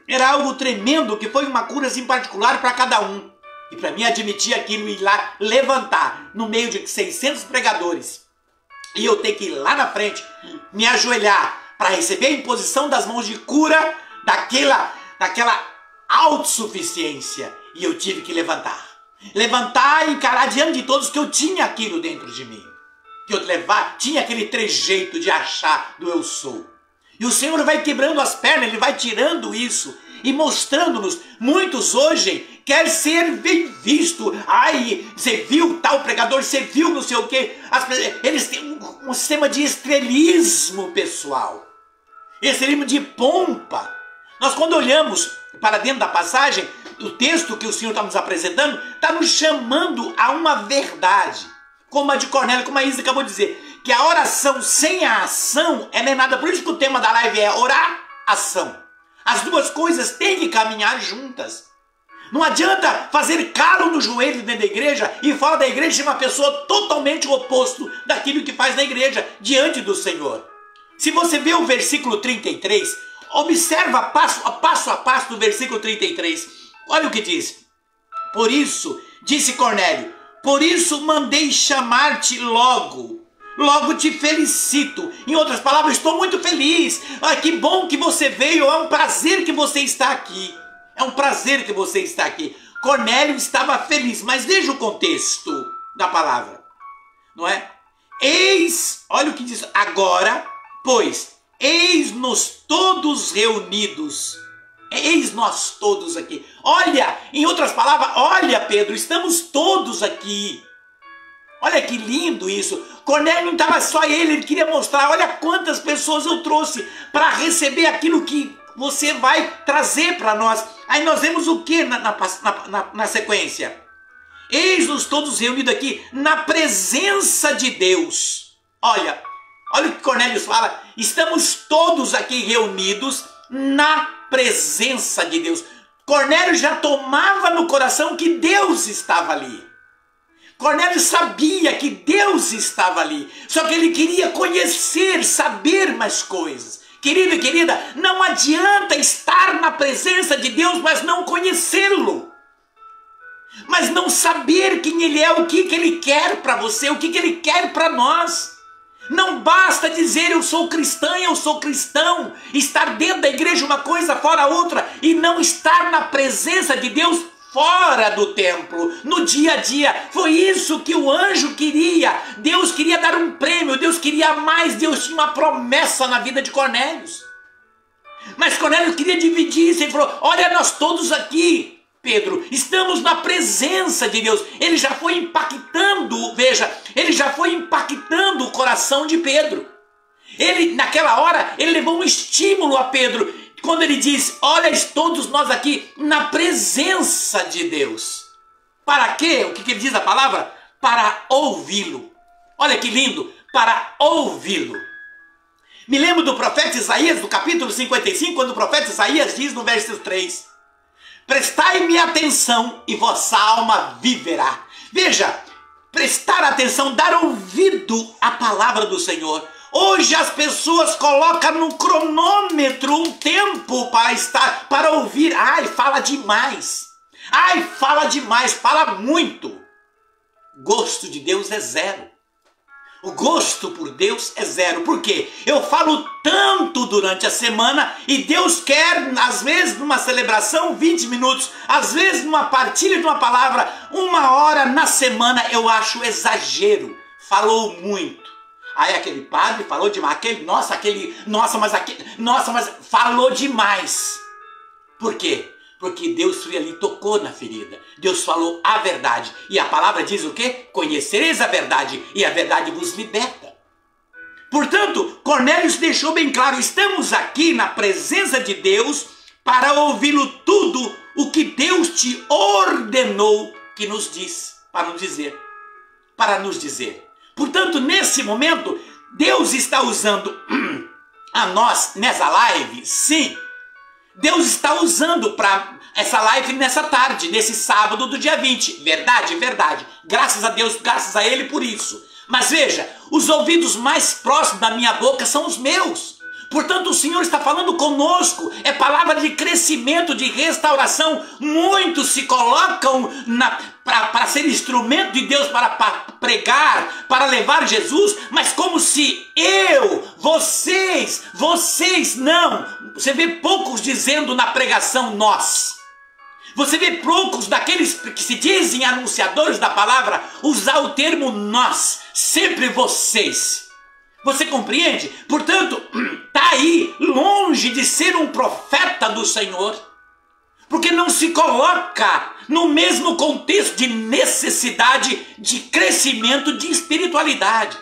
era algo tremendo, que foi uma cura assim particular para cada um. E para mim admitir aquilo, ir lá levantar no meio de 600 pregadores. E eu ter que ir lá na frente, me ajoelhar para receber a imposição das mãos de cura daquela autossuficiência. E eu tive que levantar e encarar diante de todos que eu tinha aquilo dentro de mim. Que eu tinha aquele trejeito de achar do eu sou. E o Senhor vai quebrando as pernas, Ele vai tirando isso e mostrando-nos. Muitos hoje querem ser bem visto. Você viu tal pregador, você viu não sei o quê. Eles têm um sistema de estrelismo pessoal. Estrelismo de pompa. Nós quando olhamos para dentro da passagem, o texto que o Senhor está nos apresentando, está nos chamando a uma verdade. Como a de Cornélio, como a Isa acabou de dizer, que a oração sem a ação é nem nada. Por isso que o tema da live é orar, ação. As duas coisas têm que caminhar juntas. Não adianta fazer calo no joelho dentro da igreja e fora da igreja ser uma pessoa totalmente oposto daquilo que faz na igreja, diante do Senhor. Se você vê o versículo 33, observa passo a passo do versículo 33. Olha o que diz. Por isso, disse Cornélio, por isso mandei chamar-te logo. Logo te felicito. Em outras palavras, estou muito feliz. Que bom que você veio. É um prazer que você está aqui. É um prazer que você está aqui. Cornélio estava feliz. Mas veja o contexto da palavra. Não é? Eis, olha o que diz. Agora, pois, eis-nos todos reunidos. Eis nós todos aqui. Olha, em outras palavras, olha Pedro, estamos todos aqui. Olha que lindo isso. Cornélio não estava só ele queria mostrar, olha quantas pessoas eu trouxe para receber aquilo que você vai trazer para nós. Aí nós vemos o que na sequência? Eis-nos todos reunidos aqui na presença de Deus. Olha o que Cornélio fala. Estamos todos aqui reunidos na presença de Deus. Cornélio já tomava no coração que Deus estava ali. Cornélio sabia que Deus estava ali. Só que ele queria conhecer, saber mais coisas. Querido e querida, não adianta estar na presença de Deus, mas não conhecê-lo. Mas não saber quem Ele é, o que Ele quer para você, o que Ele quer para nós. Não basta dizer eu sou cristã, eu sou cristão, estar dentro da igreja uma coisa, fora outra, e não estar na presença de Deus fora do templo, no dia a dia. Foi isso que o anjo queria. Deus queria dar um prêmio, Deus queria mais, Deus tinha uma promessa na vida de Cornélio. Mas Cornélio queria dividir isso, ele falou, olha, nós todos aqui, Pedro, estamos na presença de Deus. Ele já foi impactando, veja, ele já foi impactando o coração de Pedro. Ele, naquela hora, ele levou um estímulo a Pedro, quando ele diz, olha, todos nós aqui na presença de Deus. Para quê? O que ele diz a palavra? Para ouvi-lo. Olha que lindo, para ouvi-lo. Me lembro do profeta Isaías, do capítulo 55, quando o profeta Isaías diz no verso 3, prestai-me atenção e vossa alma viverá. Veja, prestar atenção, dar ouvido à palavra do Senhor. Hoje as pessoas colocam no cronômetro um tempo para ouvir. Ai, fala demais. Ai, fala demais, fala muito. Gosto de Deus é zero. O gosto por Deus é zero. Por quê? Eu falo tanto durante a semana e Deus quer, às vezes, numa celebração, 20 minutos, às vezes, numa partilha de uma palavra, 1 hora na semana. Eu acho exagero. Falou muito. Aí aquele padre falou demais. Mas falou demais. Por quê? Porque Deus foi ali, tocou na ferida. Deus falou a verdade. E a palavra diz o quê? Conhecereis a verdade e a verdade vos liberta. Portanto, Cornélio deixou bem claro, estamos aqui na presença de Deus para ouvi-lo tudo o que Deus te ordenou que nos diz, para nos dizer. Portanto, nesse momento, Deus está usando a nós nessa live, sim. Deus está usando para essa live nessa tarde, nesse sábado do dia 20. Verdade, verdade. Graças a Deus, graças a Ele por isso. Mas veja, os ouvidos mais próximos da minha boca são os meus. Portanto, o Senhor está falando conosco. É palavra de crescimento, de restauração. Muitos se colocam para ser instrumento de Deus, para pregar, para levar Jesus, mas como se vocês não. Você vê poucos dizendo na pregação nós. Você vê poucos daqueles que se dizem anunciadores da palavra usar o termo nós, sempre vocês. Você compreende? Portanto, está aí longe de ser um profeta do Senhor, porque não se coloca no mesmo contexto de necessidade de crescimento, de espiritualidade.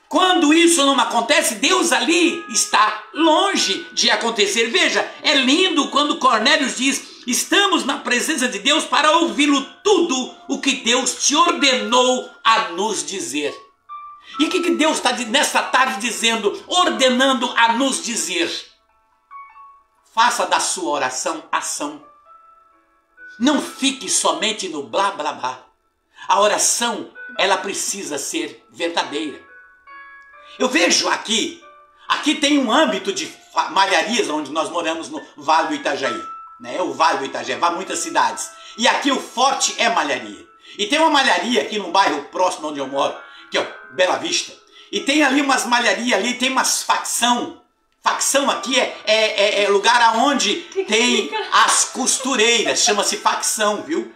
Quando isso não acontece, Deus ali está longe de acontecer. Veja, é lindo quando Cornélio diz, estamos na presença de Deus para ouvi-lo tudo o que Deus te ordenou a nos dizer. E o que Deus está nesta tarde dizendo, ordenando a nos dizer? Faça da sua oração ação. Não fique somente no blá blá blá. A oração, ela precisa ser verdadeira. Eu vejo aqui tem um âmbito de malharias onde nós moramos no Vale do Itajaí. Né? O Vale do Itajaí, vai muitas cidades. E aqui o forte é malharia. E tem uma malharia aqui no bairro próximo onde eu moro, que é o Bela Vista. E tem ali umas malharias ali, tem umas facção. Facção aqui é lugar onde tem as costureiras, chama-se facção, viu?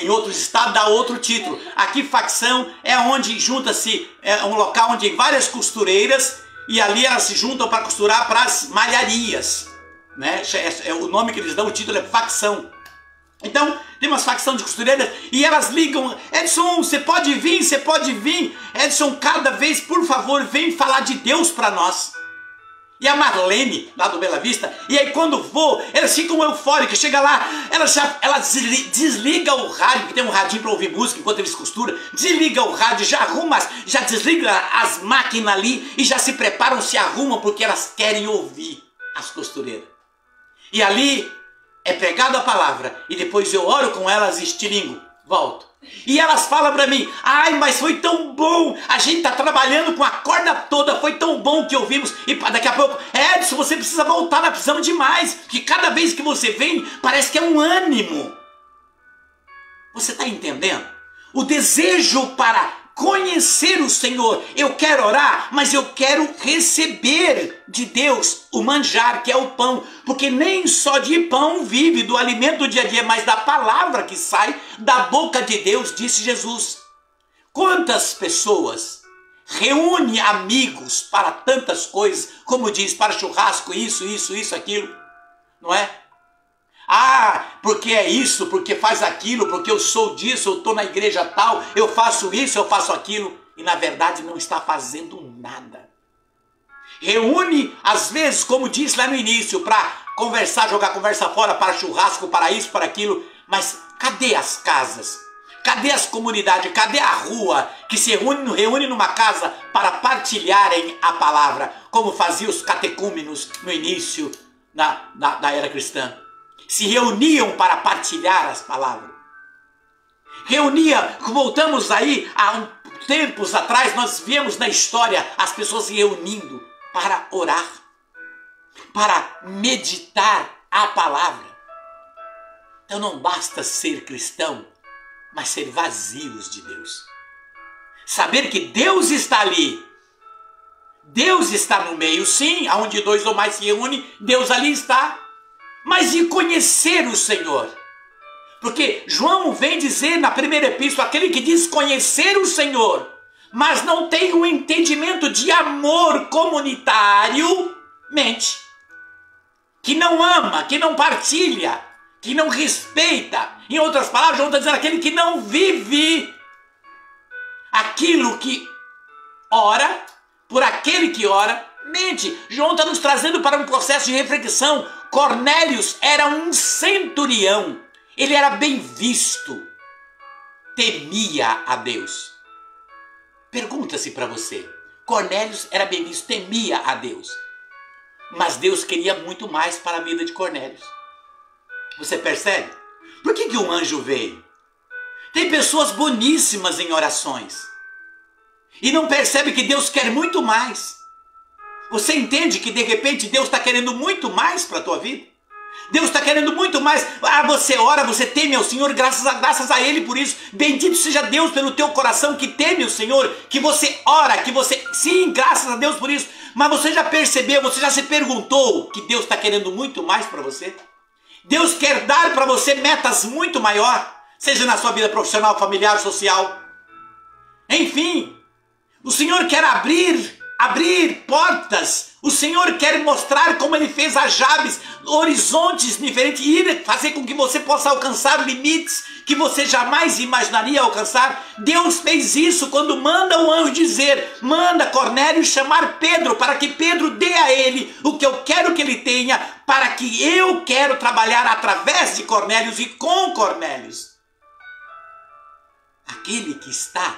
Em outros estados dá outro título. Aqui facção é onde junta-se, é um local onde tem várias costureiras e ali elas se juntam para costurar para as malharias. Né? O nome que eles dão, o título é facção. Então, tem umas facções de costureiras e elas ligam, Edson, você pode vir, Edson, cada vez, por favor, vem falar de Deus para nós. E a Marlene, lá do Bela Vista, e aí quando vou, elas ficam eufóricas, chega lá, ela desliga o rádio, que tem um radinho para ouvir música enquanto eles costuram, desliga o rádio, já desliga as máquinas ali e já se preparam, se arrumam porque elas querem ouvir as costureiras. E ali é pregado a palavra e depois eu oro com elas e estilingo, volto. E elas falam para mim, ai, mas foi tão bom, a gente tá trabalhando com a corda toda, foi tão bom que ouvimos. E daqui a pouco, Edson, você precisa voltar, nós precisamos demais, porque cada vez que você vem, parece que é um ânimo. Você está entendendo? O desejo para conhecer o Senhor. Eu quero orar, mas eu quero receber de Deus o manjar, que é o pão. Porque nem só de pão vive, do alimento do dia a dia, mas da palavra que sai da boca de Deus, disse Jesus. Quantas pessoas reúne amigos para tantas coisas, como diz, para churrasco, isso, aquilo, não é? Ah, porque é isso, porque faz aquilo, porque eu sou disso, eu estou na igreja tal, eu faço isso, eu faço aquilo, e na verdade não está fazendo nada. Reúne, às vezes, como disse lá no início, para conversar, jogar conversa fora, para churrasco, para isso, para aquilo, mas cadê as casas? Cadê as comunidades? Cadê a rua que se reúne numa casa para partilharem a palavra, como faziam os catecúmenos no início da era cristã? Se reuniam para partilhar as palavras. Voltamos aí a tempos atrás, nós vemos na história as pessoas se reunindo para orar, para meditar a palavra. Então não basta ser cristão, mas ser vazios de Deus. Saber que Deus está ali. Deus está no meio, sim, aonde dois ou mais se reúnem, Deus ali está. Mas de conhecer o Senhor. Porque João vem dizer na primeira epístola, aquele que diz conhecer o Senhor, mas não tem um entendimento de amor comunitário, mente. Que não ama, que não partilha, que não respeita. Em outras palavras, João está dizendo aquele que não vive aquilo que ora, por aquele que ora, mente. João está nos trazendo para um processo de reflexão. Cornélios era um centurião. Ele era bem visto. Temia a Deus. Pergunta-se para você. Cornélios era bem visto, temia a Deus. Mas Deus queria muito mais para a vida de Cornélios. Você percebe? Por que um anjo veio? Tem pessoas boníssimas em orações. E não percebe que Deus quer muito mais. Você entende que de repente Deus está querendo muito mais para a tua vida? Deus está querendo muito mais. Ah, você ora, você teme ao Senhor, graças a Ele por isso. Bendito seja Deus pelo teu coração que teme o Senhor, que você ora, que você... Sim, graças a Deus por isso. Mas você já percebeu, você já se perguntou que Deus está querendo muito mais para você? Deus quer dar para você metas muito maior, seja na sua vida profissional, familiar, social. Enfim, o Senhor quer abrir portas. O Senhor quer mostrar como Ele fez a Jabes, horizontes diferentes, e fazer com que você possa alcançar limites que você jamais imaginaria alcançar. Deus fez isso quando manda o anjo dizer, manda Cornélio chamar Pedro, para que Pedro dê a ele o que eu quero que ele tenha, para que eu quero trabalhar através de Cornélios e com Cornélios. Aquele que está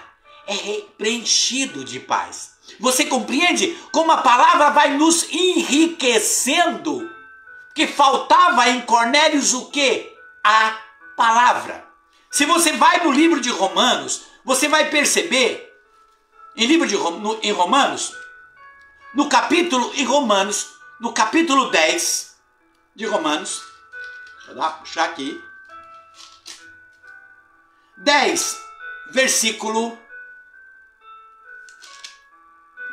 preenchido de paz. Você compreende como a palavra vai nos enriquecendo? Que faltava em Cornélios o quê? A palavra. Se você vai no livro de Romanos, você vai perceber, em Romanos, no capítulo 10 de Romanos, deixa eu puxar aqui, 10, versículo...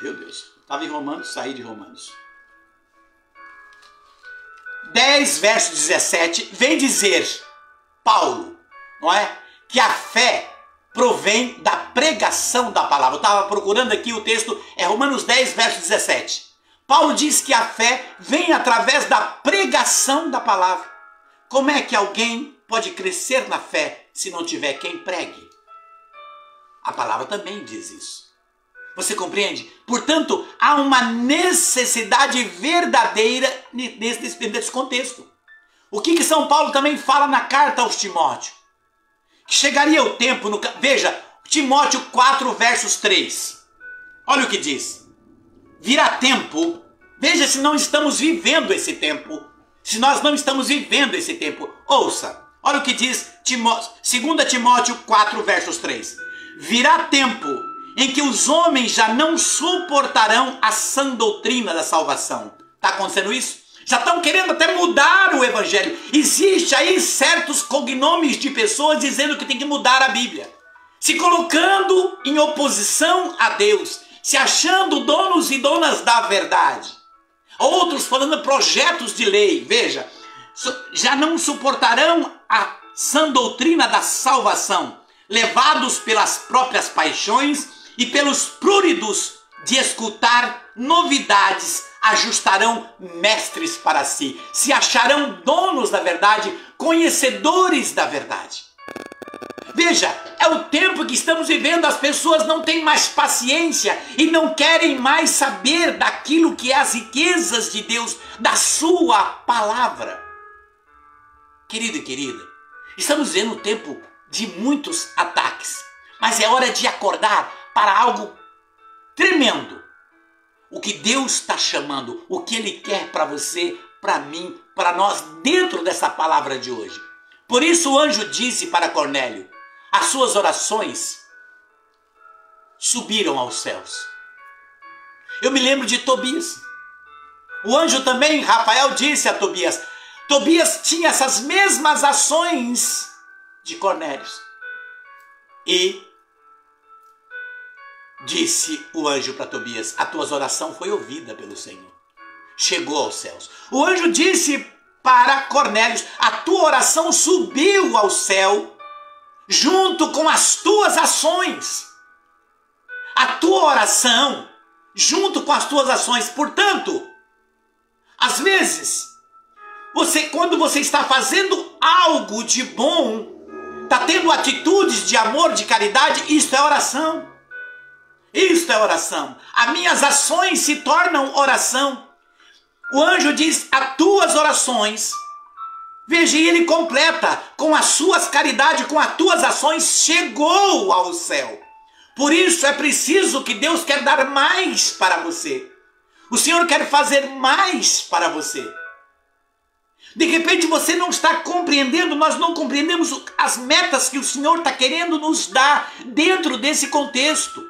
Meu Deus, estava em Romanos, saí de Romanos. 10, verso 17, vem dizer Paulo, não é? Que a fé provém da pregação da palavra. Eu estava procurando aqui o texto, é Romanos 10, verso 17. Paulo diz que a fé vem através da pregação da palavra. Como é que alguém pode crescer na fé se não tiver quem pregue? A palavra também diz isso. Você compreende? Portanto, há uma necessidade verdadeira nesse contexto. O que São Paulo também fala na carta aos Timóteo? Que chegaria o tempo, veja, Timóteo 4, versos 3. Olha o que diz. Virá tempo, veja se não estamos vivendo esse tempo. Se nós não estamos vivendo esse tempo. Ouça, olha o que diz 2 Timóteo 4, versos 3. Virá tempo em que os homens já não suportarão a sã doutrina da salvação. Está acontecendo isso? Já estão querendo até mudar o evangelho. Existe aí certos cognomes de pessoas dizendo que tem que mudar a Bíblia. se colocando em oposição a Deus, se achando donos e donas da verdade. Outros falando projetos de lei, veja, já não suportarão a sã doutrina da salvação, levados pelas próprias paixões e pelos pruridos de escutar novidades, ajustarão mestres para si, se acharão donos da verdade, conhecedores da verdade. Veja, é o tempo que estamos vivendo, as pessoas não têm mais paciência e não querem mais saber daquilo que é as riquezas de Deus, da sua palavra. Querido e querida, estamos vivendo um tempo de muitos ataques, mas é hora de acordar para algo tremendo. O que Deus está chamando, o que Ele quer para você, para mim, para nós, dentro dessa palavra de hoje. Por isso o anjo disse para Cornélio, as suas orações subiram aos céus. Eu me lembro de Tobias. O anjo também, Rafael, disse a Tobias. Tobias tinha essas mesmas ações de Cornélio. E disse o anjo para Tobias, a tua oração foi ouvida pelo Senhor. Chegou aos céus. O anjo disse para Cornélio, a tua oração subiu ao céu junto com as tuas ações. A tua oração junto com as tuas ações. Portanto, às vezes, quando você está fazendo algo de bom, está tendo atitudes de amor, de caridade, isso é oração. Isto é oração. As minhas ações se tornam oração. O anjo diz, as tuas orações, veja, e ele completa, com as suas caridades, com as tuas ações, chegou ao céu. Por isso é preciso que Deus quer dar mais para você. O Senhor quer fazer mais para você. De repente você não está compreendendo, nós não compreendemos as metas que o Senhor está querendo nos dar dentro desse contexto.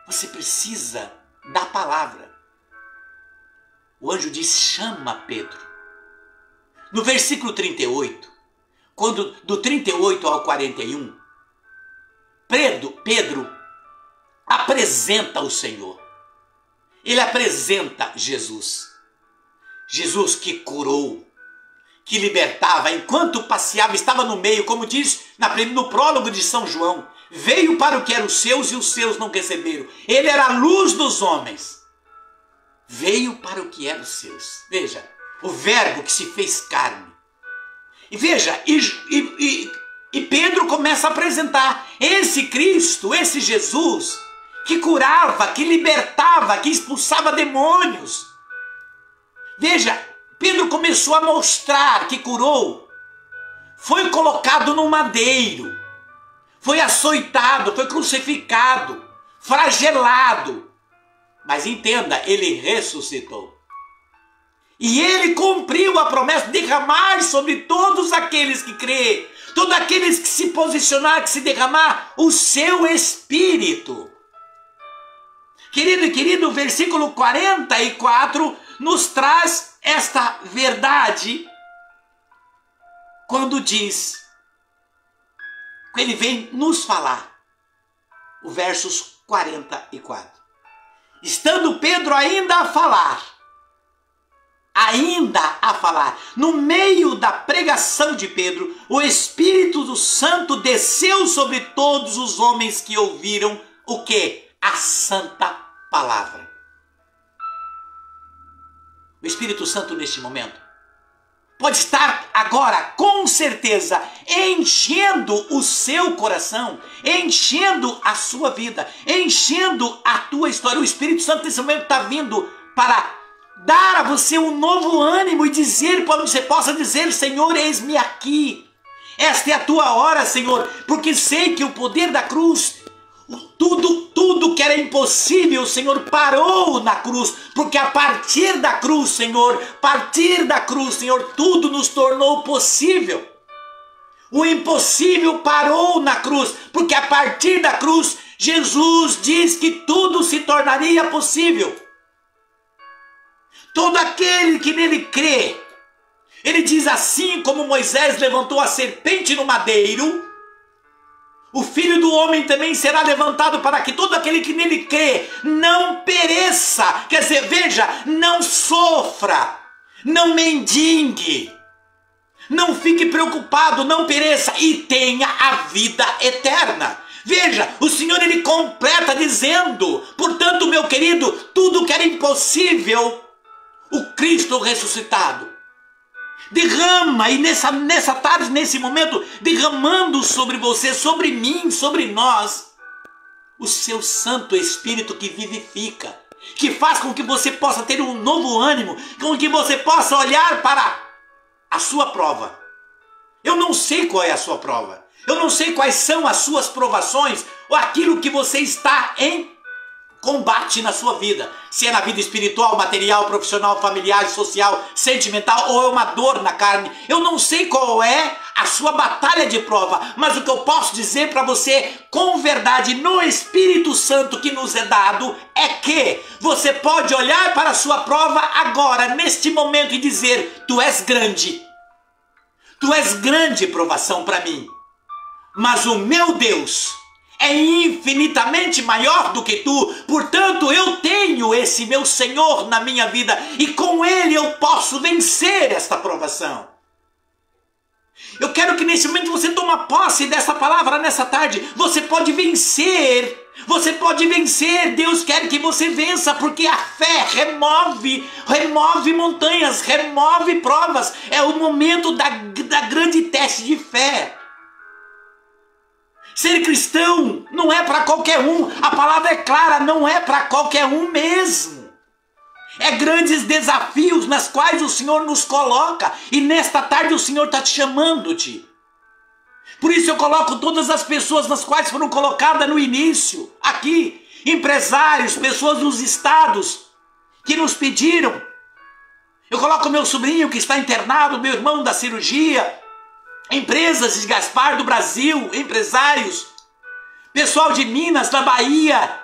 Você precisa da palavra. O anjo diz, chama Pedro. No versículo 38, do 38 ao 41, Pedro apresenta o Senhor. Ele apresenta Jesus. Jesus que curou, que libertava, enquanto passeava, estava no meio, como diz no prólogo de São João, veio para o que eram os seus e os seus não receberam. Ele era a luz dos homens. Veio para o que eram os seus. Veja, o verbo que se fez carne. E veja, e Pedro começa a apresentar esse Cristo, esse Jesus, que curava, que libertava, que expulsava demônios. Veja, Pedro começou a mostrar que curou. Foi colocado no madeiro. Foi açoitado, foi crucificado, flagelado. Mas entenda, ele ressuscitou. E ele cumpriu a promessa de derramar sobre todos aqueles que crêem, todos aqueles que se posicionar, que se derramar o seu Espírito. Querido e querido, o versículo 44 nos traz esta verdade quando diz, ele vem nos falar, o versos 44. Estando Pedro ainda a falar, no meio da pregação de Pedro, o Espírito do Santo desceu sobre todos os homens que ouviram o quê? A santa palavra. O Espírito Santo neste momento pode estar agora, com certeza, enchendo o seu coração, enchendo a sua vida, enchendo a tua história. O Espírito Santo nesse momento está vindo para dar a você um novo ânimo e dizer, para que você possa dizer, Senhor, eis-me aqui. Esta é a tua hora, Senhor, porque sei que o poder da cruz, tudo que era impossível, o Senhor parou na cruz, porque a partir da cruz, Senhor, tudo nos tornou possível. O impossível parou na cruz, porque a partir da cruz, Jesus diz que tudo se tornaria possível. Todo aquele que nele crê, ele diz assim como Moisés levantou a serpente no madeiro, o Filho do Homem também será levantado para que todo aquele que nele crê não pereça. Quer dizer, veja, não sofra, não mendigue, não fique preocupado, não pereça e tenha a vida eterna. Veja, o Senhor ele completa dizendo, portanto, meu querido, tudo que era impossível, o Cristo ressuscitado derrama, e nessa tarde, nesse momento, derramando sobre você, sobre mim, sobre nós, o seu Santo Espírito que vivifica, que faz com que você possa ter um novo ânimo, com que você possa olhar para a sua prova. Eu não sei qual é a sua prova, eu não sei quais são as suas provações, ou aquilo que você está em combate na sua vida, se é na vida espiritual, material, profissional, familiar, social, sentimental, ou é uma dor na carne. Eu não sei qual é a sua batalha de prova, mas o que eu posso dizer para você com verdade no Espírito Santo que nos é dado é que você pode olhar para a sua prova agora, neste momento, e dizer: tu és grande, provação para mim, mas o meu Deus é infinitamente maior do que tu, portanto eu tenho esse meu Senhor na minha vida e com Ele eu posso vencer esta provação. Eu quero que nesse momento você tome posse dessa palavra nessa tarde. Você pode vencer, Deus quer que você vença, porque a fé remove montanhas, remove provas. É o momento da grande teste de fé. Ser cristão não é para qualquer um, a palavra é clara, não é para qualquer um mesmo. É grandes desafios nas quais o Senhor nos coloca, e nesta tarde o Senhor está te chamando-te. Por isso eu coloco todas as pessoas nas quais foram colocadas no início, aqui, empresários, pessoas dos estados que nos pediram. Eu coloco meu sobrinho que está internado, meu irmão da cirurgia, empresas de Gaspar do Brasil, empresários, pessoal de Minas, da Bahia,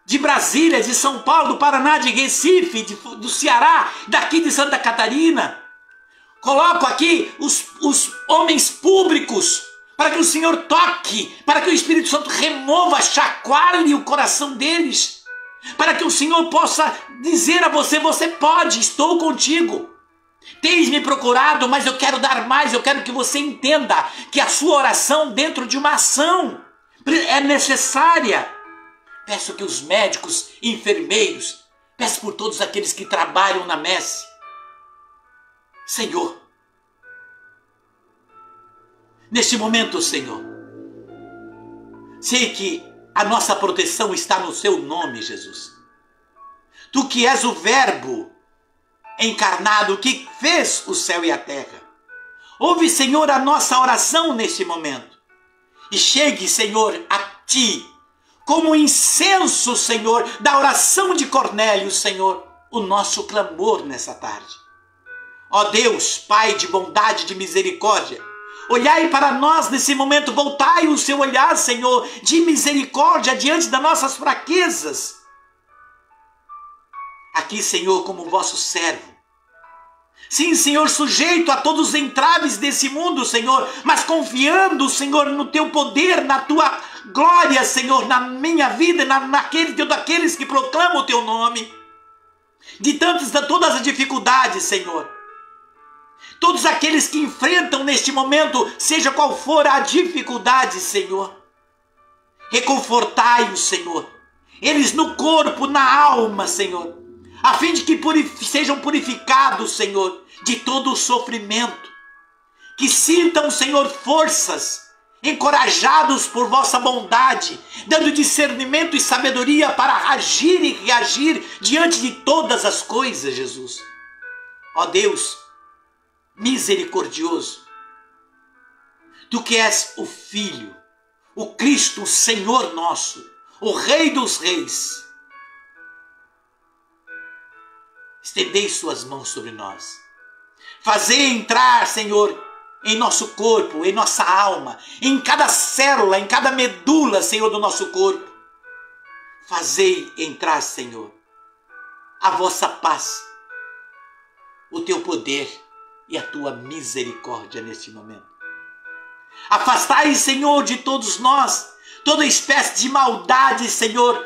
de Brasília, de São Paulo, do Paraná, de Recife, do Ceará, daqui de Santa Catarina. Coloco aqui os homens públicos, para que o Senhor toque, para que o Espírito Santo remova, chacoalhe o coração deles, para que o Senhor possa dizer a você: você pode, estou contigo. Tens me procurado, mas eu quero dar mais. Eu quero que você entenda que a sua oração dentro de uma ação é necessária. Peço que os médicos, enfermeiros, peço por todos aqueles que trabalham na messe. Senhor, neste momento, Senhor, sei que a nossa proteção está no seu nome, Jesus. Tu que és o Verbo encarnado, que fez o céu e a terra. Ouve, Senhor, a nossa oração neste momento. E chegue, Senhor, a Ti, como incenso, Senhor, da oração de Cornélio, Senhor, o nosso clamor nessa tarde. Ó Deus, Pai de bondade, de misericórdia, olhai para nós nesse momento, voltai o seu olhar, Senhor, de misericórdia diante das nossas fraquezas. Aqui, Senhor, como vosso servo. Sim, Senhor, sujeito a todos os entraves desse mundo, Senhor, mas confiando, Senhor, no Teu poder, na Tua glória, Senhor, na minha vida, daqueles que proclamam o Teu nome. De todas as dificuldades, Senhor. Todos aqueles que enfrentam neste momento, seja qual for a dificuldade, Senhor. Reconfortai-os, Senhor. Eles no corpo, na alma, Senhor, a fim de que sejam purificados, Senhor, de todo o sofrimento. Que sintam, Senhor, forças, encorajados por vossa bondade, dando discernimento e sabedoria para agir e reagir diante de todas as coisas, Jesus. Ó Deus, misericordioso, Tu que és o Filho, o Cristo, o Senhor nosso, o Rei dos Reis, estendei suas mãos sobre nós. Fazei entrar, Senhor, em nosso corpo, em nossa alma, em cada célula, em cada medula, Senhor, do nosso corpo. Fazei entrar, Senhor, a vossa paz, o Teu poder e a Tua misericórdia neste momento. Afastai, Senhor, de todos nós toda espécie de maldade, Senhor,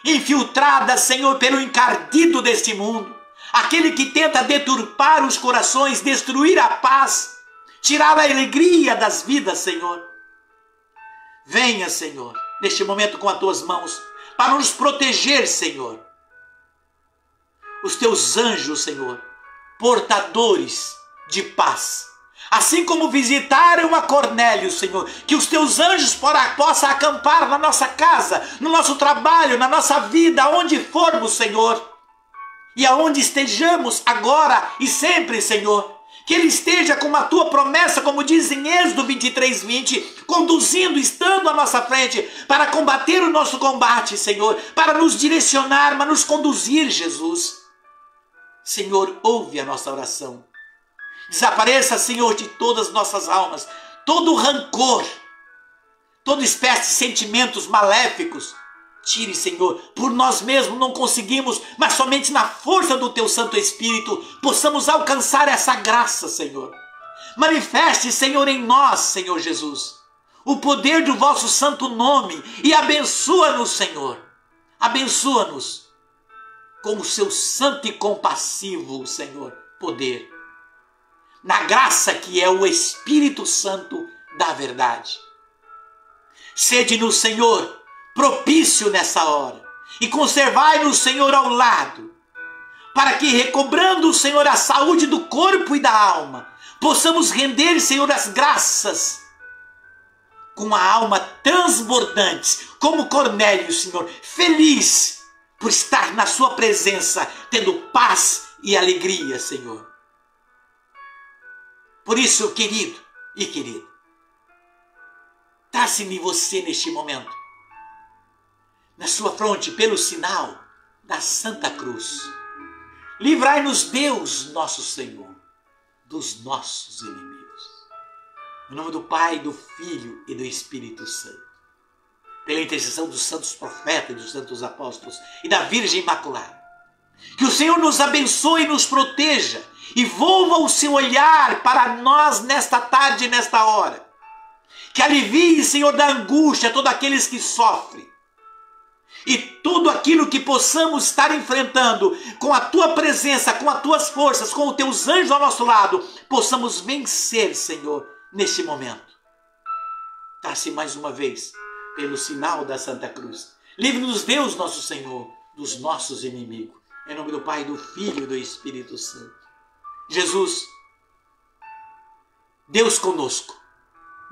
infiltrada, Senhor, pelo encardido deste mundo, aquele que tenta deturpar os corações, destruir a paz, tirar a alegria das vidas, Senhor. Venha, Senhor, neste momento com as tuas mãos, para nos proteger, Senhor. Os teus anjos, Senhor, portadores de paz, assim como visitaram a Cornélio, Senhor, que os teus anjos possam acampar na nossa casa, no nosso trabalho, na nossa vida, aonde formos, Senhor, e aonde estejamos agora e sempre, Senhor, que Ele esteja com a tua promessa, como diz em Êxodo 23:20, conduzindo, estando à nossa frente, para combater o nosso combate, Senhor, para nos direcionar, para nos conduzir, Jesus. Senhor, ouve a nossa oração. Desapareça, Senhor, de todas as nossas almas todo rancor, toda espécie de sentimentos maléficos. Tire, Senhor, por nós mesmos não conseguimos, mas somente na força do Teu Santo Espírito possamos alcançar essa graça, Senhor. Manifeste, Senhor, em nós, Senhor Jesus, o poder do vosso santo nome e abençoa-nos, Senhor. Abençoa-nos com o Seu santo e compassivo, Senhor, poder, na graça que é o Espírito Santo da verdade. Sede-nos, Senhor, propício nessa hora, e conservai-nos, Senhor, ao lado, para que, recobrando, Senhor, a saúde do corpo e da alma, possamos render, Senhor, as graças com a alma transbordante, como Cornélio, Senhor, feliz por estar na sua presença, tendo paz e alegria, Senhor. Por isso, querido e querida, trace-me você neste momento, na sua fronte, pelo sinal da Santa Cruz. Livrai-nos, Deus, nosso Senhor, dos nossos inimigos. Em nome do Pai, do Filho e do Espírito Santo. Pela intercessão dos santos profetas e dos santos apóstolos e da Virgem Imaculada. Que o Senhor nos abençoe e nos proteja e volva o seu olhar para nós nesta tarde e nesta hora. Que alivie, Senhor, da angústia todos aqueles que sofrem. E tudo aquilo que possamos estar enfrentando, com a Tua presença, com as Tuas forças, com os Teus anjos ao nosso lado, possamos vencer, Senhor, neste momento. Trace mais uma vez, pelo sinal da Santa Cruz. Livre-nos, Deus, nosso Senhor, dos nossos inimigos. Em nome do Pai, do Filho e do Espírito Santo. Jesus, Deus conosco,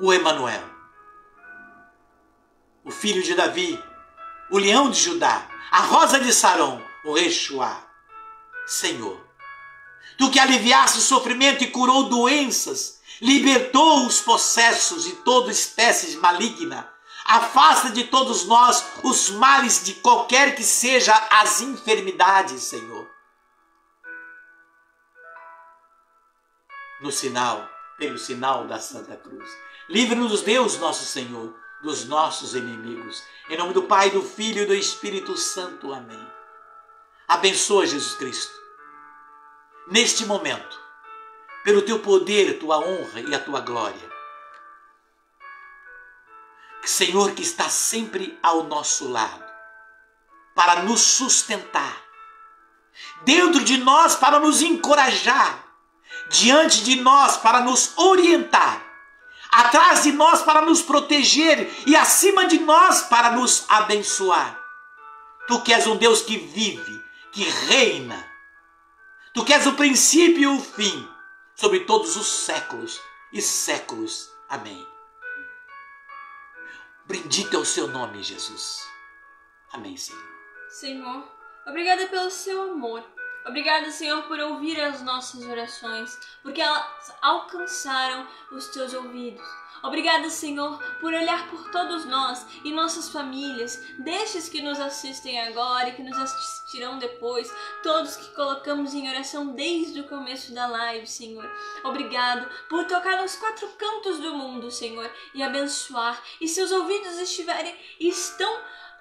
o Emanuel, o Filho de Davi, o Leão de Judá, a Rosa de Sarão, o Yeshua. Senhor, Tu que aliviaste o sofrimento e curou doenças, libertou os possessos de toda espécie maligna, afasta de todos nós os males de qualquer que seja as enfermidades, Senhor. No sinal, pelo sinal da Santa Cruz. Livre-nos, Deus, nosso Senhor, dos nossos inimigos. Em nome do Pai, do Filho e do Espírito Santo. Amém. Abençoa, Jesus Cristo, neste momento, pelo Teu poder, Tua honra e a Tua glória. Senhor, que está sempre ao nosso lado, para nos sustentar, dentro de nós para nos encorajar, diante de nós para nos orientar, atrás de nós para nos proteger e acima de nós para nos abençoar. Tu que és um Deus que vive, que reina. Tu que és o princípio e o fim sobre todos os séculos e séculos. Amém. Bendito é o Seu nome, Jesus. Amém, Senhor. Senhor, obrigada pelo Seu amor. Obrigada, Senhor, por ouvir as nossas orações, porque elas alcançaram os Teus ouvidos. Obrigada, Senhor, por olhar por todos nós e nossas famílias, destes que nos assistem agora e que nos assistirão depois, todos que colocamos em oração desde o começo da live, Senhor. Obrigado por tocar nos 4 cantos do mundo, Senhor, e abençoar. E se os ouvidos estão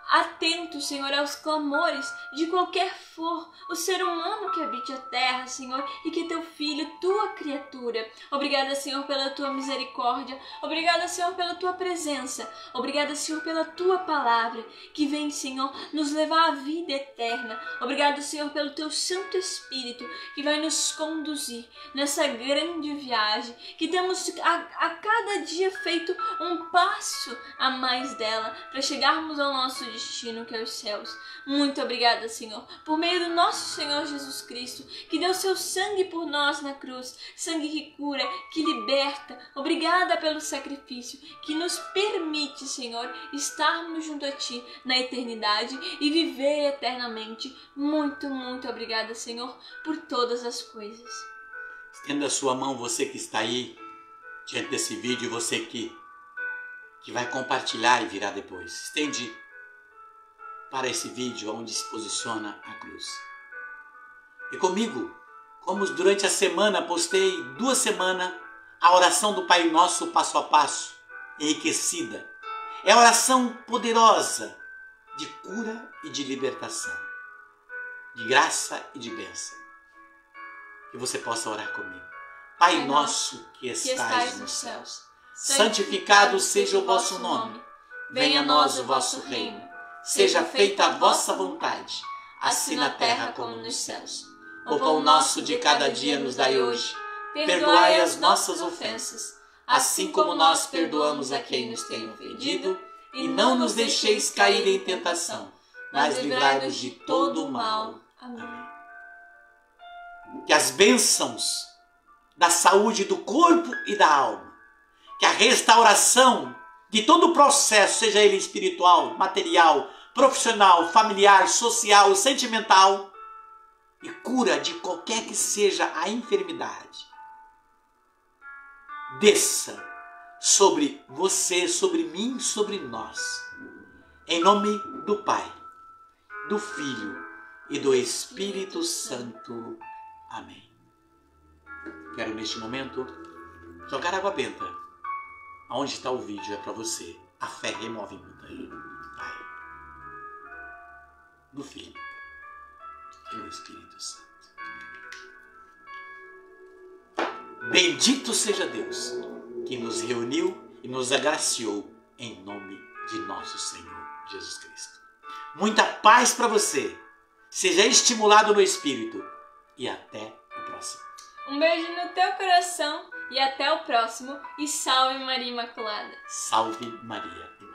atento, Senhor, aos clamores de qualquer for o ser humano que habite a terra, Senhor, e que teu filho, tua criatura. Obrigada, Senhor, pela tua misericórdia. Obrigada, Senhor, pela tua presença. Obrigada, Senhor, pela tua palavra, que vem, Senhor, nos levar à vida eterna. Obrigada, Senhor, pelo teu Santo Espírito, que vai nos conduzir nessa grande viagem, que temos a cada dia feito um passo a mais dela, para chegarmos ao nosso destino, que é os céus. Muito obrigada, Senhor, por meio do nosso Senhor Jesus Cristo, que deu seu sangue por nós na cruz, sangue que cura, que liberta. Obrigada pelo sacrifício que nos permite, Senhor, estarmos junto a Ti na eternidade e viver eternamente. Muito, muito obrigada, Senhor, por todas as coisas. Estenda a sua mão, você que está aí diante desse vídeo, você que vai compartilhar e virar depois. Estende para esse vídeo onde se posiciona a cruz. E comigo, como durante a semana postei 2 semanas a oração do Pai Nosso passo a passo, enriquecida. É a oração poderosa de cura e de libertação, de graça e de bênção. Que você possa orar comigo. Pai nosso que estais nos céus, santificado seja o vosso nome. Venha a nós o vosso reino. Seja feita a vossa vontade, assim na terra como nos céus. O pão nosso de cada dia nos dai hoje. Perdoai as nossas ofensas, assim como nós perdoamos a quem nos tem ofendido. E não nos deixeis cair em tentação, mas livrai-nos de todo o mal. Amém. Que as bênçãos da saúde do corpo e da alma, que a restauração de todo o processo, seja ele espiritual, material, profissional, familiar, social, sentimental, e cura de qualquer que seja a enfermidade, desça sobre você, sobre mim, sobre nós, em nome do Pai, do Filho e do Espírito Santo. Amém. Quero neste momento jogar água benta. Aonde está o vídeo é para você. A fé remove montanha. Pai, do Filho e do Espírito Santo. Bendito seja Deus que nos reuniu e nos agraciou em nome de nosso Senhor Jesus Cristo. Muita paz para você. Seja estimulado no Espírito. E até o próximo. Um beijo no teu coração e até o próximo. E salve Maria Imaculada. Salve Maria Imaculada.